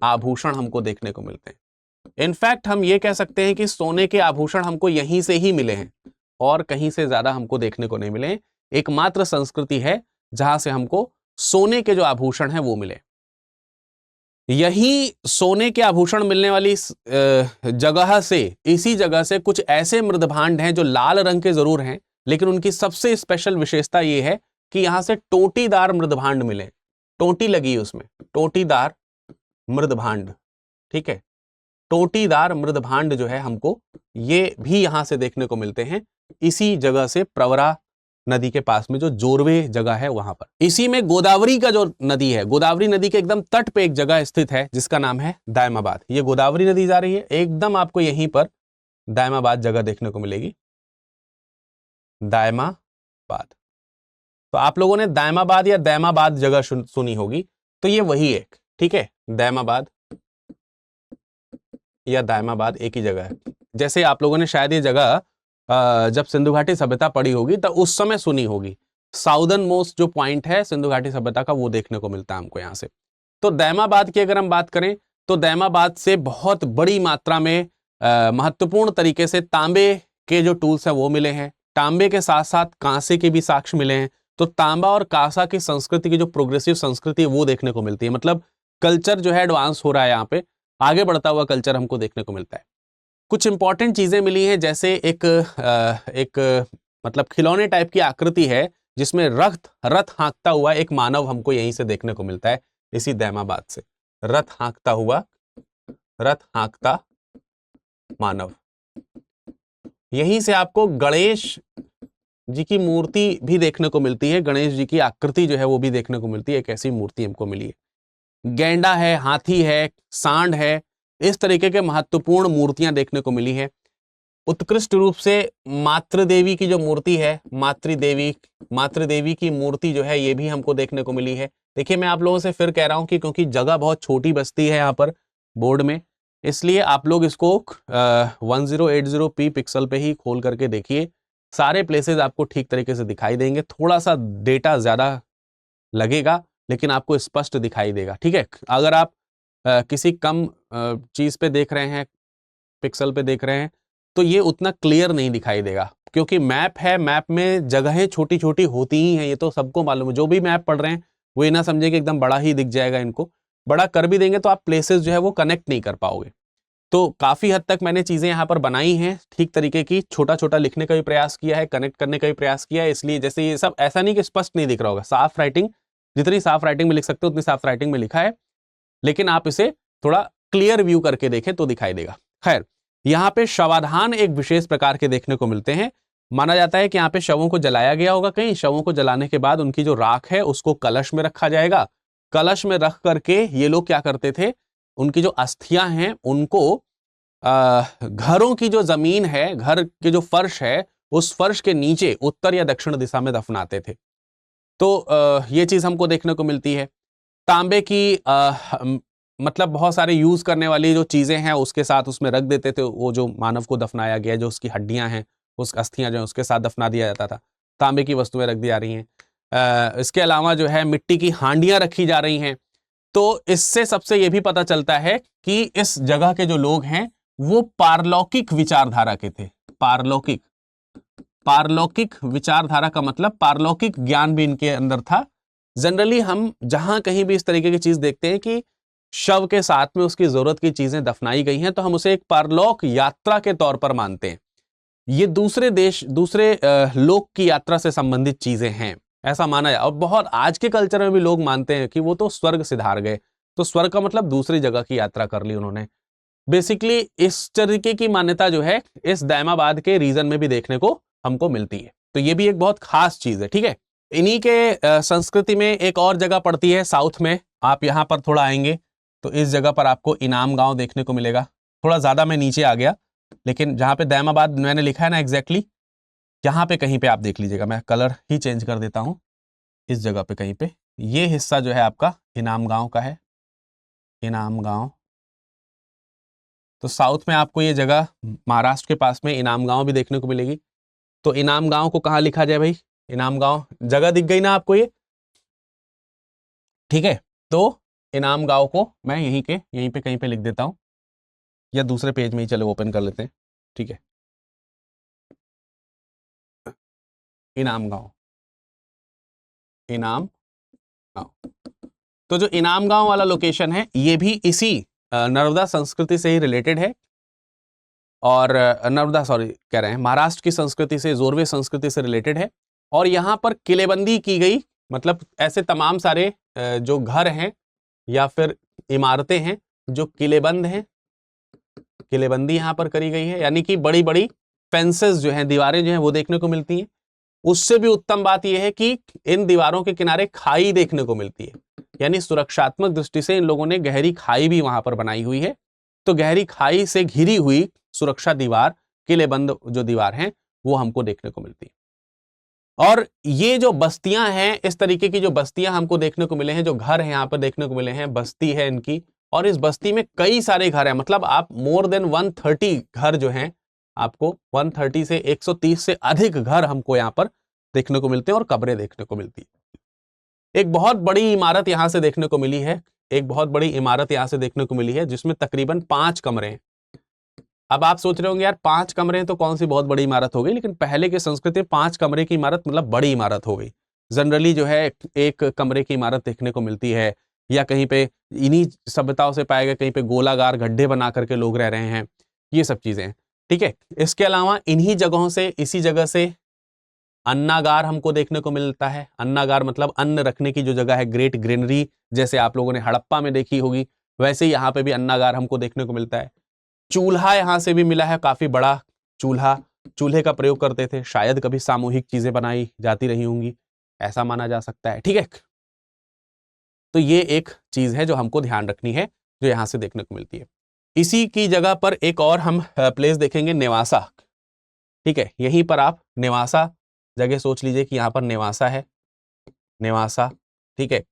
आभूषण हमको देखने को मिलते हैं। इनफैक्ट हम ये कह सकते हैं कि सोने के आभूषण हमको यहीं से ही मिले हैं और कहीं से ज्यादा हमको देखने को नहीं मिले हैं। एकमात्र संस्कृति है जहां से हमको सोने के जो आभूषण हैं वो मिले। यही सोने के आभूषण मिलने वाली जगह से, इसी जगह से कुछ ऐसे मृदभांड हैं जो लाल रंग के जरूर हैं, लेकिन उनकी सबसे स्पेशल विशेषता ये है कि यहां से टोटीदार मृदभांड मिले। टोटी लगी उसमें, टोटीदार मृदभांड, ठीक है। टोटीदार मृदभांड जो है हमको ये भी यहां से देखने को मिलते हैं, इसी जगह से, प्रवरा नदी के पास में जो जोरवे जगह है वहां पर। इसी में गोदावरी का जो नदी है, गोदावरी नदी के एकदम तट पे एक जगह स्थित है जिसका नाम है दायमाबाद। ये गोदावरी नदी जा रही है, एकदम आपको यहीं पर दायमाबाद जगह देखने को मिलेगी, दायमाबाद। तो आप लोगों ने दायमाबाद या दैमाबाद जगह सुनी होगी, तो ये वही है, ठीक है। दैमाबाद या दायमाबाद एक ही जगह है। जैसे आप लोगों ने शायद ये जगह जब सिंधु घाटी सभ्यता पड़ी होगी तो उस समय सुनी होगी। साउदर्न मोस्ट जो पॉइंट है सिंधु घाटी सभ्यता का, वो देखने को मिलता है हमको यहाँ से। तो दैमाबाद की अगर हम बात करें तो दैमाबाद से बहुत बड़ी मात्रा में महत्वपूर्ण तरीके से तांबे के जो टूल्स हैं वो मिले हैं। तांबे के साथ साथ कांसे के भी साक्ष्य मिले हैं। तो तांबा और कांसा की संस्कृति की जो प्रोग्रेसिव संस्कृति है वो देखने को मिलती है। मतलब कल्चर जो है एडवांस हो रहा है, यहाँ पे आगे बढ़ता हुआ कल्चर हमको देखने को मिलता है। कुछ इंपॉर्टेंट चीजें मिली हैं, जैसे एक मतलब खिलौने टाइप की आकृति है जिसमें रथ हाँकता हुआ एक मानव हमको यहीं से देखने को मिलता है, इसी दैमाबाद से। रथ हाँकता मानव। यहीं से आपको गणेश जी की मूर्ति भी देखने को मिलती है, गणेश जी की आकृति जो है वो भी देखने को मिलती है। एक ऐसी मूर्ति हमको मिली है। गैंडा है, हाथी है, सांड है, इस तरीके के महत्वपूर्ण मूर्तियां देखने को मिली है। उत्कृष्ट रूप से मातृदेवी की जो मूर्ति है, मातृदेवी की मूर्ति जो है ये भी हमको देखने को मिली है। देखिए, मैं आप लोगों से फिर कह रहा हूं कि क्योंकि जगह बहुत छोटी बस्ती है यहाँ पर बोर्ड में, इसलिए आप लोग इसको 1080p पिक्सल पे ही खोल करके देखिए। सारे प्लेसेस आपको ठीक तरीके से दिखाई देंगे। थोड़ा सा डेटा ज्यादा लगेगा लेकिन आपको स्पष्ट दिखाई देगा, ठीक है। अगर आप किसी कम चीज पे देख रहे हैं, पिक्सल पे देख रहे हैं, तो ये उतना क्लियर नहीं दिखाई देगा, क्योंकि मैप है, मैप में जगहें छोटी छोटी होती ही हैं। ये तो सबको मालूम है। जो भी मैप पढ़ रहे हैं वो ये ना समझे कि एकदम बड़ा ही दिख जाएगा। इनको बड़ा कर भी देंगे तो आप प्लेसेस जो है वो कनेक्ट नहीं कर पाओगे। तो काफी हद तक मैंने चीजें यहाँ पर बनाई हैं ठीक तरीके की, छोटा छोटा लिखने का भी प्रयास किया है, कनेक्ट करने का भी प्रयास किया है। इसलिए जैसे ये सब ऐसा नहीं कि स्पष्ट नहीं दिख रहा होगा, साफ राइटिंग, जितनी साफ राइटिंग में लिख सकते हो उतनी साफ राइटिंग में लिखा है, लेकिन आप इसे थोड़ा क्लियर व्यू करके देखें तो दिखाई देगा। खैर, यहाँ पे शवाधान एक विशेष प्रकार के देखने को मिलते हैं। माना जाता है कि यहाँ पे शवों को जलाया गया होगा कहीं। शवों को जलाने के बाद उनकी जो राख है उसको कलश में रखा जाएगा। कलश में रख करके ये लोग क्या करते थे, उनकी जो अस्थियां हैं उनको घरों की जो जमीन है, घर के जो फर्श है, उस फर्श के नीचे उत्तर या दक्षिण दिशा में दफनाते थे। तो ये चीज हमको देखने को मिलती है। तांबे की मतलब बहुत सारे यूज करने वाली जो चीजें हैं उसके साथ उसमें रख देते थे। वो जो मानव को दफनाया गया, जो उसकी हड्डियां हैं, उस अस्थियां जो है उसके साथ दफना दिया जाता था। तांबे की वस्तुएं रख दी जा रही हैं। इसके अलावा जो है मिट्टी की हांडियां रखी जा रही हैं। तो इससे सबसे ये भी पता चलता है कि इस जगह के जो लोग हैं वो पारलौकिक विचारधारा के थे। पारलौकिक विचारधारा का मतलब पारलौकिक ज्ञान भी इनके अंदर था। जनरली हम जहां कहीं भी इस तरीके की चीज देखते हैं कि शव के साथ में उसकी जरूरत की चीजें दफनाई गई हैं, तो हम उसे एक पारलौक यात्रा के तौर पर मानते हैं। ये दूसरे लोक की यात्रा से संबंधित चीजें हैं, ऐसा माना जाए। और बहुत आज के कल्चर में भी लोग मानते हैं कि वो तो स्वर्ग सिधार गए। तो स्वर्ग का मतलब दूसरी जगह की यात्रा कर ली उन्होंने। बेसिकली इस तरीके की मान्यता जो है इस दैमाबाद के रीजन में भी देखने को हमको मिलती है। तो ये भी एक बहुत खास चीज है, ठीक है। इन्हीं के संस्कृति में एक और जगह पड़ती है साउथ में। आप यहाँ पर थोड़ा आएंगे तो इस जगह पर आपको इनाम गांव देखने को मिलेगा। थोड़ा ज्यादा मैं नीचे आ गया, लेकिन जहां पे दैमाबाद मैंने लिखा है ना एग्जैक्टली, यहाँ पे कहीं पे आप देख लीजिएगा। मैं कलर ही चेंज कर देता हूँ। इस जगह पे कहीं पे ये हिस्सा जो है आपका इनाम गांव का है। इनाम गांव तो साउथ में आपको ये जगह महाराष्ट्र के पास में इनाम गांव भी देखने को मिलेगी। तो इनाम गांव को कहाँ लिखा जाए भाई? इनाम गांव जगह दिख गई ना आपको ये, ठीक है। तो इनाम गांव को मैं यहीं पे कहीं पे लिख देता हूं, या दूसरे पेज में ही चलो ओपन कर लेते हैं, ठीक है। इनाम गांव, इनाम गांव। तो जो इनाम गांव वाला लोकेशन है ये भी इसी नर्मदा संस्कृति से ही रिलेटेड है, और नर्मदा सॉरी कह रहे हैं, महाराष्ट्र की संस्कृति से, जोरवे संस्कृति से रिलेटेड है। और यहाँ पर किलेबंदी की गई, मतलब ऐसे तमाम सारे जो घर हैं या फिर इमारतें हैं जो किलेबंद हैं, किलेबंदी यहाँ पर करी गई है, यानी कि बड़ी बड़ी फेंसेस जो हैं, दीवारें जो हैं वो देखने को मिलती हैं। उससे भी उत्तम बात यह है कि इन दीवारों के किनारे खाई देखने को मिलती है, यानी सुरक्षात्मक दृष्टि से इन लोगों ने गहरी खाई भी वहां पर बनाई हुई है। तो गहरी खाई से घिरी हुई सुरक्षा दीवार, किलेबंद जो दीवार हैं वो हमको देखने को मिलती है। और ये जो बस्तियां हैं, इस तरीके की जो बस्तियां हमको देखने को मिले हैं, जो घर हैं यहाँ पर देखने को मिले हैं, बस्ती है इनकी, और इस बस्ती में कई सारे घर हैं, मतलब आप मोर देन 130 घर जो हैं, आपको 130 से 130 से अधिक घर हमको यहाँ पर देखने को मिलते हैं और कब्रें देखने को मिलती है। एक बहुत बड़ी इमारत यहाँ से देखने को मिली है, एक बहुत बड़ी इमारत यहाँ से देखने को मिली है, जिसमें तकरीबन 5 कमरे हैं। अब आप सोच रहे होंगे यार 5 कमरे हैं तो कौन सी बहुत बड़ी इमारत हो गई, लेकिन पहले के संस्कृति में 5 कमरे की इमारत मतलब बड़ी इमारत हो गई। जनरली जो है एक कमरे की इमारत देखने को मिलती है, या कहीं पे इन्हीं सभ्यताओं से पाया गया कहीं पे गोलाकार गड्ढे बना करके लोग रह रहे हैं, ये सब चीजें, ठीक है। इसके अलावा इन्हीं जगहों से, इसी जगह से अन्नागार हमको देखने को मिलता है। अन्नागार मतलब अन्न रखने की जो जगह है, ग्रेट ग्रेनरी, जैसे आप लोगों ने हड़प्पा में देखी होगी, वैसे ही यहाँ पे भी अन्नागार हमको देखने को मिलता है। चूल्हा यहाँ से भी मिला है, काफी बड़ा चूल्हा, चूल्हे का प्रयोग करते थे, शायद कभी सामूहिक चीजें बनाई जाती रही होंगी, ऐसा माना जा सकता है, ठीक है। तो ये एक चीज है जो हमको ध्यान रखनी है, जो यहाँ से देखने को मिलती है। इसी की जगह पर एक और हम प्लेस देखेंगे, नेवासा, ठीक है। यहीं पर आप नेवासा जगह सोच लीजिए कि यहाँ पर नेवासा है, नेवासा, ठीक है।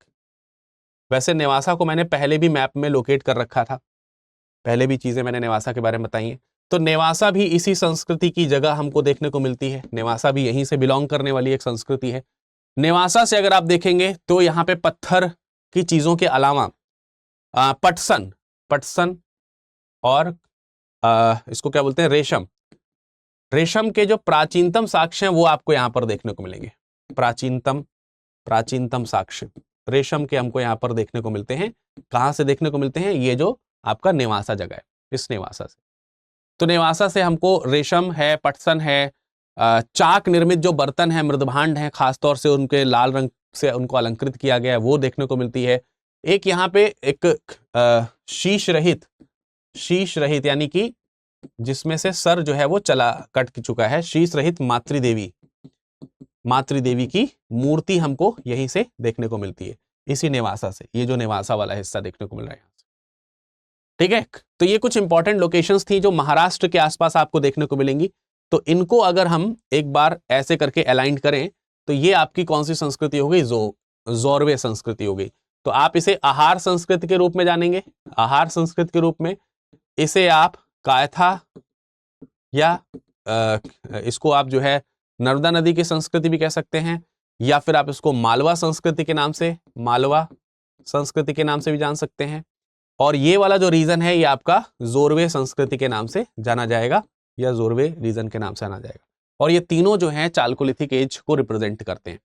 वैसे नेवासा को मैंने पहले भी मैप में लोकेट कर रखा था, पहले भी चीजें मैंने नेवासा के बारे में बताई हैं। तो नेवासा भी इसी संस्कृति की जगह हमको देखने को मिलती है, नेवासा भी यहीं से बिलोंग करने वाली एक संस्कृति है। नेवासा से अगर आप देखेंगे तो यहाँ पे पत्थर की चीजों के अलावा पटसन और इसको क्या बोलते हैं, रेशम, रेशम के जो प्राचीनतम साक्ष्य हैं वो आपको यहाँ पर देखने को मिलेंगे। प्राचीनतम साक्ष्य रेशम के हमको यहाँ पर देखने को मिलते हैं। कहाँ से देखने को मिलते हैं? ये जो आपका नेवासा जगह है, इस नेवासा से। तो नेवासा से हमको रेशम है, पटसन है, चाक निर्मित जो बर्तन है, मृदभांड है, खासतौर से उनके लाल रंग से उनको अलंकृत किया गया है, वो देखने को मिलती है। एक यहाँ पे एक शीश रहित यानी कि जिसमें से सर जो है वो कट चुका है, शीश रहित मातृदेवी की मूर्ति हमको यहीं से देखने को मिलती है, इसी नेवासा से। ये जो नेवासा वाला हिस्सा देखने को मिल रहा है, ठीक है। तो ये कुछ इंपॉर्टेंट लोकेशंस थी जो महाराष्ट्र के आसपास आपको देखने को मिलेंगी। तो इनको अगर हम एक बार ऐसे करके अलाइन करें तो ये आपकी कौन सी संस्कृति हो गई? जोरवे संस्कृति हो गई। तो आप इसे आहार संस्कृति के रूप में जानेंगे, आहार संस्कृति के रूप में। इसे आप कायथा या इसको आप जो है नर्मदा नदी की संस्कृति भी कह सकते हैं, या फिर आप इसको मालवा संस्कृति के नाम से भी जान सकते हैं। और ये वाला जो रीजन है ये आपका जोरवे संस्कृति के नाम से जाना जाएगा, या जोरवे रीजन के नाम से जाना जाएगा। और ये तीनों जो हैं चालकोलिथिक एज को रिप्रेजेंट करते हैं।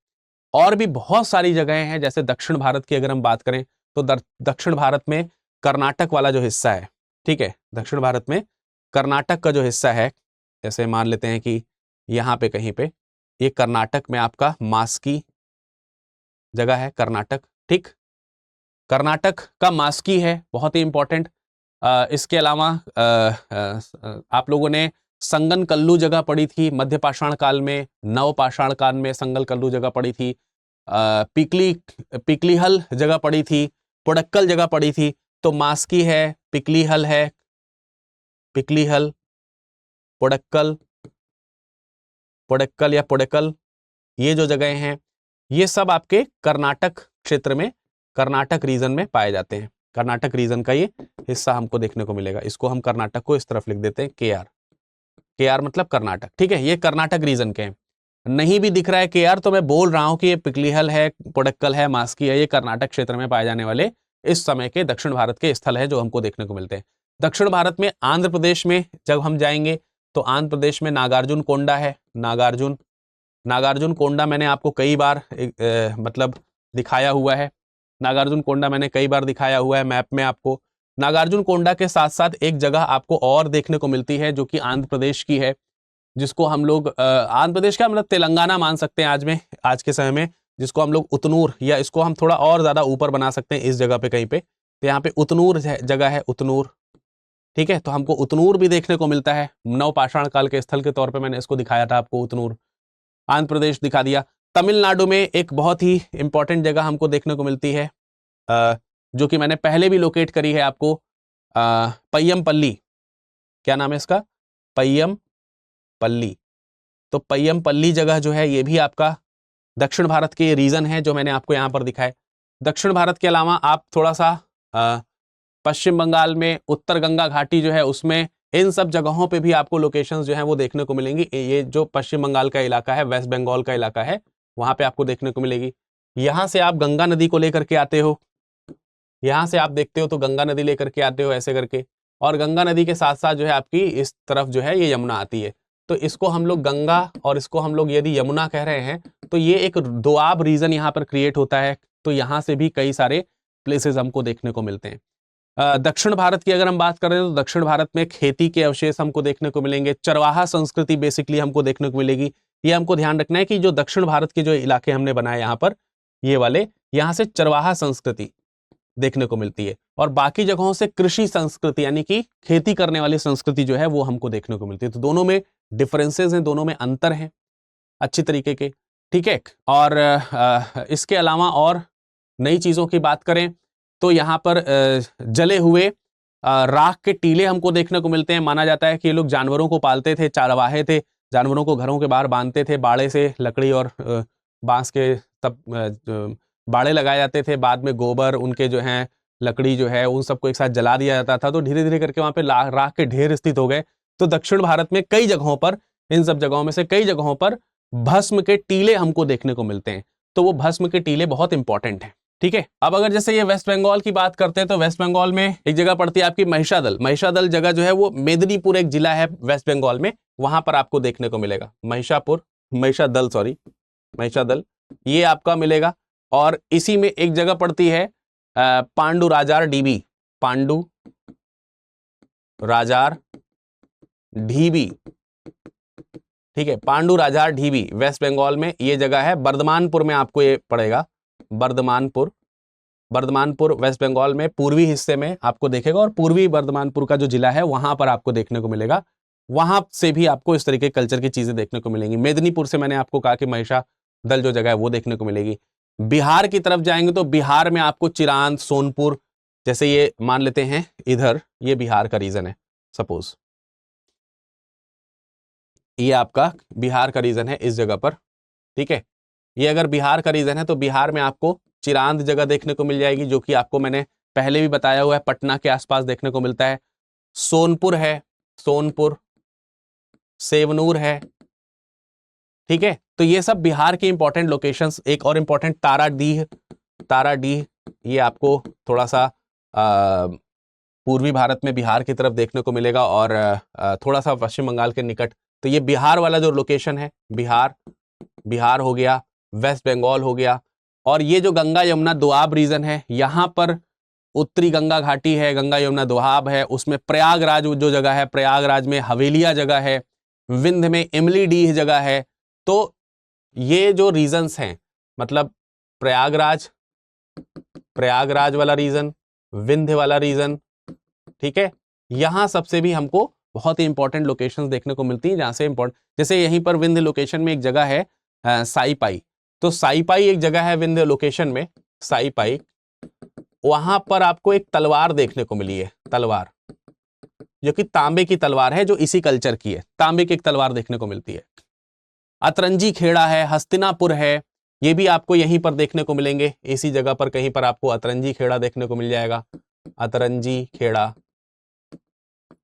और भी बहुत सारी जगहें हैं, जैसे दक्षिण भारत की अगर हम बात करें तो दक्षिण भारत में कर्नाटक वाला जो हिस्सा है, ठीक है, दक्षिण भारत में कर्नाटक का जो हिस्सा है, जैसे मान लेते हैं कि यहाँ पे कहीं पे ये कर्नाटक में आपका मास्की जगह है, कर्नाटक, ठीक, कर्नाटक का मास्की है, बहुत ही इंपॉर्टेंट। इसके अलावा आप लोगों ने संगन कल्लू जगह पड़ी थी मध्य पाषाण काल में, नव पाषाण काल में संगल कल्लू जगह पड़ी थी, पिकलीहल जगह पड़ी थी, पुड़क्कल जगह पड़ी थी। तो मास्की है, पिकलीहल है, पिकलीहल, पुड़क्कल या पुड़क्कल, ये जो जगह हैं ये सब आपके कर्नाटक क्षेत्र में, कर्नाटक रीजन में पाए जाते हैं, कर्नाटक रीजन का ये हिस्सा हमको देखने को मिलेगा। इसको हम कर्नाटक को इस तरफ लिख देते हैं KR, KR मतलब कर्नाटक, ठीक है। ये कर्नाटक रीजन के हैं। नहीं भी दिख रहा है KR तो मैं बोल रहा हूं कि ये पिकलीहल है, पोडक्कल है, मास्की है, ये कर्नाटक क्षेत्र में पाए जाने वाले इस समय के दक्षिण भारत के स्थल है जो हमको देखने को मिलते हैं। दक्षिण भारत में आंध्र प्रदेश में जब हम जाएंगे तो आंध्र प्रदेश में नागार्जुन कोंडा है। नागार्जुन कोंडा मैंने आपको कई बार मतलब दिखाया हुआ है। नागार्जुन कोंडा मैंने कई बार दिखाया हुआ है मैप में आपको। नागार्जुन कोंडा के साथ साथ एक जगह आपको और देखने को मिलती है जो कि आंध्र प्रदेश की है, जिसको हम लोग आंध्र प्रदेश का मतलब तेलंगाना मान सकते हैं आज के समय में, जिसको हम लोग उतनूर, या इसको हम थोड़ा और ज्यादा ऊपर बना सकते हैं इस जगह पे कहीं पे। तो यहाँ पे उतनूर जगह है, उतनूर, ठीक है। तो हमको उतनूर भी देखने को मिलता है। नवपाषाण काल के स्थल के तौर पे मैंने इसको दिखाया था आपको, उतनूर। आंध्र प्रदेश दिखा दिया। तमिलनाडु में एक बहुत ही इंपॉर्टेंट जगह हमको देखने को मिलती है जो कि मैंने पहले भी लोकेट करी है आपको, पय्यमपल्ली। क्या नाम है इसका? पय्यमपल्ली। तो पय्यमपल्ली जगह जो है ये भी आपका दक्षिण भारत के रीजन है जो मैंने आपको यहाँ पर दिखाए। दक्षिण भारत के अलावा आप थोड़ा सा पश्चिम बंगाल में उत्तर गंगा घाटी जो है उसमें, इन सब जगहों पे भी आपको लोकेशंस जो है वो देखने को मिलेंगी। ये जो पश्चिम बंगाल का इलाका है, वेस्ट बंगाल का इलाका है, वहां पे आपको देखने को मिलेगी। यहां से आप गंगा नदी को लेकर के आते हो, यहां से आप देखते हो तो गंगा नदी लेकर के आते हो ऐसे करके, और गंगा नदी के साथ साथ जो है आपकी इस तरफ जो है ये यमुना आती है। तो इसको हम लोग गंगा और इसको हम लोग यदि यमुना कह रहे हैं तो ये एक दोआब रीजन यहाँ पर क्रिएट होता है। तो यहाँ से भी कई सारे प्लेसेस हमको देखने को मिलते हैं। दक्षिण भारत की अगर हम बात करें तो दक्षिण भारत में खेती के अवशेष हमको देखने को मिलेंगे। चरवाहा संस्कृति बेसिकली हमको देखने को मिलेगी। ये हमको ध्यान रखना है कि जो दक्षिण भारत के जो इलाके हमने बनाए यहाँ पर, ये वाले, यहाँ से चरवाहा संस्कृति देखने को मिलती है, और बाकी जगहों से कृषि संस्कृति यानी कि खेती करने वाली संस्कृति जो है वो हमको देखने को मिलती है। तो दोनों में डिफरेंसेस हैं, दोनों में अंतर है अच्छी तरीके के, ठीक है। और इसके अलावा और नई चीजों की बात करें तो यहाँ पर जले हुए राख के टीले हमको देखने को मिलते हैं। माना जाता है कि ये लोग जानवरों को पालते थे, चरवाहे थे, जानवरों को घरों के बाहर बांधते थे, बाड़े से लकड़ी और बांस के तब बाड़े लगाए जाते थे। बाद में गोबर, उनके जो हैं लकड़ी जो है उन सबको एक साथ जला दिया जाता था। तो धीरे धीरे करके वहां पे राख के ढेर स्थित हो गए। तो दक्षिण भारत में कई जगहों पर, इन सब जगहों में से कई जगहों पर भस्म के टीले हमको देखने को मिलते हैं। तो वो भस्म के टीले बहुत इंपॉर्टेंट हैं, ठीक है। अब अगर जैसे ये वेस्ट बंगाल की बात करते हैं तो वेस्ट बंगाल में एक जगह पड़ती है आपकी महिषादल। महिषादल जगह जो है वो मेदिनीपुर एक जिला है वेस्ट बंगाल में, वहां पर आपको देखने को मिलेगा। महिषादल ये आपका मिलेगा। और इसी में एक जगह पड़ती है पांडु राजार डीबी, पांडु राजार ढीबी, ठीक है। पांडु राजार ढीबी वेस्ट बंगाल में ये जगह है। बर्धमानपुर में आपको ये पड़ेगा, बर्धमानपुर वेस्ट बंगाल में पूर्वी हिस्से में आपको देखेगा, और पूर्वी बर्धमानपुर का जो जिला है वहां पर आपको देखने को मिलेगा। वहां से भी आपको इस तरीके कल्चर की चीजें देखने को मिलेंगी। मेदिनीपुर से मैंने आपको कहा कि महिषादल जो जगह है वो देखने को मिलेगी। बिहार की तरफ जाएंगे तो बिहार में आपको चिरांद, सोनपुर, जैसे ये मान लेते हैं इधर, ये बिहार का रीजन है, सपोज ये आपका बिहार का रीजन है इस जगह पर, ठीक है। ये अगर बिहार का रीजन है तो बिहार में आपको चिरांद जगह देखने को मिल जाएगी, जो कि आपको मैंने पहले भी बताया हुआ है, पटना के आसपास देखने को मिलता है। सोनपुर है, सोनपुर, सेवनूर है, ठीक है। तो ये सब बिहार के इंपॉर्टेंट लोकेशंस। एक और इंपॉर्टेंट ताराडीह, ये आपको थोड़ा सा पूर्वी भारत में बिहार की तरफ देखने को मिलेगा, और थोड़ा सा पश्चिम बंगाल के निकट। तो ये बिहार वाला जो लोकेशन है, बिहार हो गया, वेस्ट बंगाल हो गया। और ये जो गंगा यमुना दोआब रीजन है, यहाँ पर उत्तरी गंगा घाटी है, गंगा यमुना दोआब है, उसमें प्रयागराज जो जगह है, प्रयागराज में हवेलिया जगह है, विंध में इमली डीह जगह है। तो ये जो रीजन्स हैं, मतलब प्रयागराज वाला रीजन, विंध्य वाला रीजन, ठीक है। यहां सबसे भी हमको बहुत ही इंपॉर्टेंट लोकेशंस देखने को मिलती हैं, जहां से इंपॉर्टेंट, जैसे यहीं पर विंध्य लोकेशन में एक जगह है साईपाई। तो साईपाई एक जगह है विंध्य लोकेशन में, साईपाई, वहां पर आपको एक तलवार देखने को मिली है, तलवार जो कि तांबे की तलवार है, जो इसी कल्चर की है। तांबे की एक तलवार देखने को मिलती है। अतरंजी खेड़ा है, हस्तिनापुर है, ये भी आपको यहीं पर देखने को मिलेंगे। इसी जगह पर कहीं पर आपको अतरंजी खेड़ा देखने को मिल जाएगा, अतरंजी खेड़ा,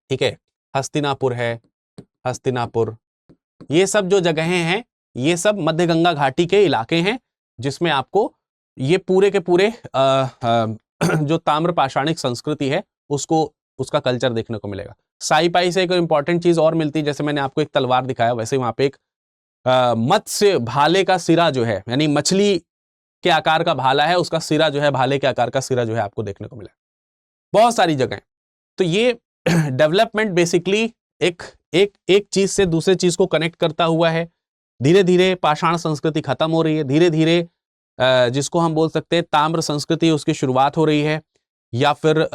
ठीक है, हस्तिनापुर है, हस्तिनापुर, ये सब जो जगहें हैं ये सब मध्य गंगा घाटी के इलाके हैं जिसमें आपको ये पूरे के पूरे जो ताम्र पाषाणिक संस्कृति है उसका कल्चर देखने को मिलेगा। साईपाई से एक इंपॉर्टेंट चीज और मिलती है, जैसे मैंने आपको एक तलवार दिखाया वैसे वहां पे एक मत्स्य भाले का सिरा जो है, यानी मछली के आकार का भाला है, उसका सिरा जो है, भाले के आकार का सिरा जो है आपको देखने को मिला। बहुत सारी जगह। तो ये डेवलपमेंट बेसिकली एक चीज से दूसरे चीज को कनेक्ट करता हुआ है। धीरे धीरे पाषाण संस्कृति खत्म हो रही है, धीरे धीरे जिसको हम बोल सकते हैं ताम्र संस्कृति उसकी शुरुआत हो रही है, या फिर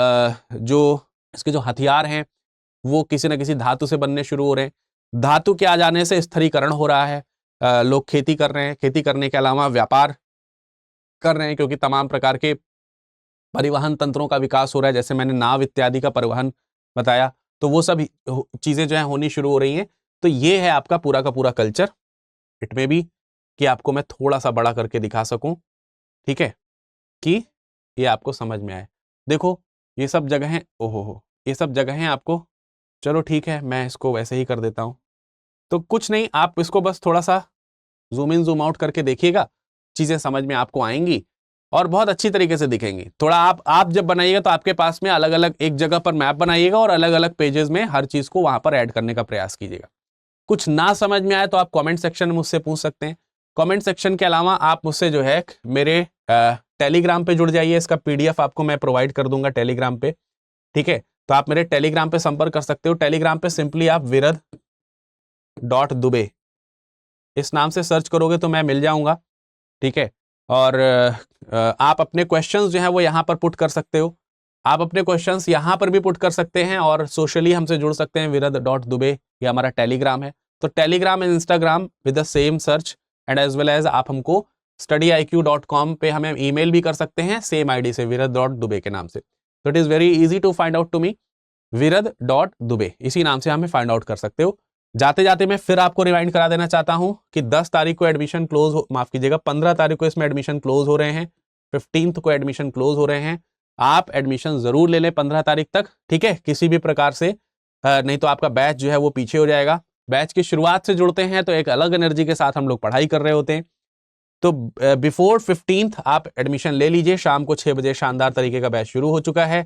जो इसके जो हथियार हैं वो किसी न किसी धातु से बनने शुरू हो रहे हैं। धातु के आ जाने से स्थिरीकरण हो रहा है, लोग खेती कर रहे हैं, खेती करने के अलावा व्यापार कर रहे हैं क्योंकि तमाम प्रकार के परिवहन तंत्रों का विकास हो रहा है, जैसे मैंने नाव इत्यादि का परिवहन बताया, तो वो सब चीजें जो है होनी शुरू हो रही हैं। तो ये है आपका पूरा का पूरा कल्चर। इट में भी कि आपको मैं थोड़ा सा बड़ा करके दिखा सकूं, ठीक है, कि ये आपको समझ में आए। देखो ये सब जगहें, ओहो ये सब जगहें आपको, चलो ठीक है मैं इसको वैसे ही कर देता हूं। तो कुछ नहीं, आप इसको बस थोड़ा सा जूम इन जूम आउट करके देखिएगा, चीजें समझ में आपको आएंगी और बहुत अच्छी तरीके से दिखेंगी। थोड़ा आप जब बनाइएगा तो आपके पास में अलग अलग एक जगह पर मैप बनाइएगा और अलग अलग पेजेस में हर चीज को वहां पर ऐड करने का प्रयास कीजिएगा। कुछ ना समझ में आए तो आप कमेंट सेक्शन में मुझसे पूछ सकते हैं। कमेंट सेक्शन के अलावा आप मुझसे जो है मेरे टेलीग्राम पे जुड़ जाइए, इसका PDF आपको मैं प्रोवाइड कर दूंगा टेलीग्राम पे, ठीक है। तो आप मेरे टेलीग्राम पे संपर्क कर सकते हो। टेलीग्राम पे सिंपली आप विरद.दुबे इस नाम से सर्च करोगे तो मैं मिल जाऊंगा, ठीक है। और आप अपने क्वेश्चंस जो है वो यहाँ पर पुट कर सकते हो, आप अपने क्वेश्चंस यहाँ पर भी पुट कर सकते हैं और सोशली हमसे जुड़ सकते हैं। विरद.दुबे ये हमारा टेलीग्राम है। तो Telegram and Instagram with the same search and as well as आप हमको studiiq.com पे हमें ईमेल भी कर सकते हैं सेम आईडी से, विरद.दुबे के नाम से। तो it is very easy to find out to me, Virad Dubey इसी नाम से हमें फाइंड आउट कर सकते हो। जाते जाते मैं फिर आपको रिमाइंड करा देना चाहता हूं कि 10 तारीख को एडमिशन क्लोज, माफ कीजिएगा 15 तारीख को इसमें एडमिशन क्लोज हो रहे हैं, 15th को एडमिशन क्लोज हो रहे हैं। आप एडमिशन जरूर ले लें 15 तारीख तक, ठीक है, किसी भी प्रकार से नहीं तो आपका बैच जो है वो पीछे हो जाएगा। बैच की शुरुआत से जुड़ते हैं तो एक अलग एनर्जी के साथ हम लोग पढ़ाई कर रहे होते हैं। तो बिफोर 15th आप एडमिशन ले लीजिए। शाम को 6 बजे शानदार तरीके का बैच शुरू हो चुका है,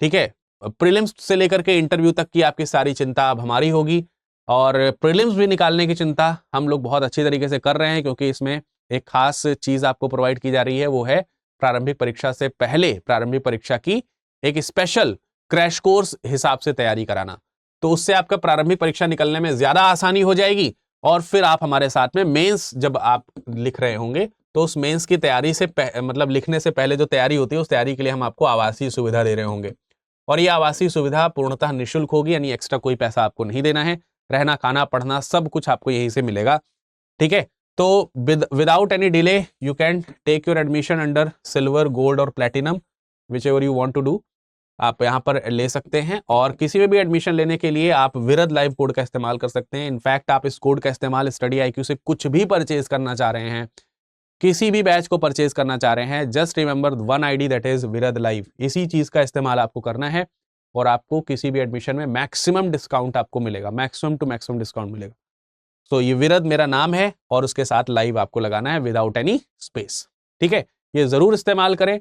ठीक है। प्रीलिम्स से लेकर के इंटरव्यू तक की आपकी सारी चिंता अब हमारी होगी और प्रीलिम्स भी निकालने की चिंता हम लोग बहुत अच्छी तरीके से कर रहे हैं, क्योंकि इसमें एक खास चीज आपको प्रोवाइड की जा रही है, वो है प्रारंभिक परीक्षा से पहले प्रारंभिक परीक्षा की एक स्पेशल क्रैश कोर्स हिसाब से तैयारी कराना। तो उससे आपका प्रारंभिक परीक्षा निकलने में ज्यादा आसानी हो जाएगी और फिर आप हमारे साथ में मेंस जब आप लिख रहे होंगे तो उस मेंस की तैयारी से मतलब लिखने से पहले जो तैयारी होती है उस तैयारी के लिए हम आपको आवासीय सुविधा दे रहे होंगे और ये आवासीय सुविधा पूर्णतः निःशुल्क होगी, यानी एक्स्ट्रा कोई पैसा आपको नहीं देना है। रहना खाना पढ़ना सब कुछ आपको यहीं से मिलेगा, ठीक है। तो without any delay you can take your admission under silver, gold और platinum, whichever you want to do, आप यहाँ पर ले सकते हैं। और किसी में भी एडमिशन लेने के लिए आप विरद लाइव कोड का इस्तेमाल कर सकते हैं। इनफैक्ट आप इस कोड का इस्तेमाल StudyIQ से कुछ भी परचेज करना चाह रहे हैं, किसी भी बैच को परचेज करना चाह रहे हैं, just remember one ID, that is Virad live. इसी चीज का इस्तेमाल आपको करना है और आपको किसी भी एडमिशन में मैक्सिमम डिस्काउंट आपको मिलेगा, मैक्सिमम टू मैक्सिमम डिस्काउंट मिलेगा। सो ये विरद मेरा नाम है और उसके साथ लाइव आपको लगाना है विदाउट एनी स्पेस, ठीक है। ये जरूर इस्तेमाल करें।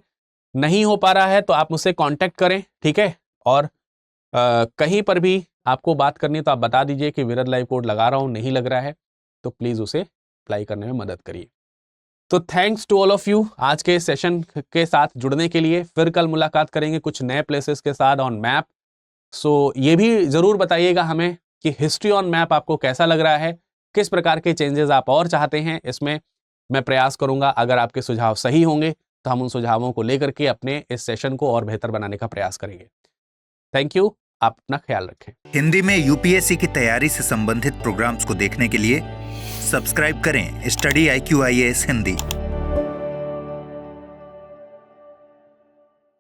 नहीं हो पा रहा है तो आप मुझसे कांटेक्ट करें, ठीक है। और कहीं पर भी आपको बात करनी है तो आप बता दीजिए कि विरद लाइव कोड लगा रहा हूं, नहीं लग रहा है तो प्लीज उसे अप्लाई करने में मदद करिए। तो thanks to all of you आज के सेशन के साथ जुड़ने के लिए। फिर कल मुलाकात करेंगे कुछ नए प्लेसेस के साथ ऑन मैप। सो ये भी जरूर बताइएगा हमें कि हिस्ट्री ऑन मैप आपको कैसा लग रहा है, किस प्रकार के चेंजेस आप और चाहते हैं इसमें। मैं प्रयास करूंगा, अगर आपके सुझाव सही होंगे तो हम उन सुझावों को लेकर के अपने इस सेशन को और बेहतर बनाने का प्रयास करेंगे। थैंक यू, आप अपना ख्याल रखें। हिंदी में UPSC की तैयारी से संबंधित प्रोग्राम्स को देखने के लिए सब्सक्राइब करें StudyIQ IAS हिंदी।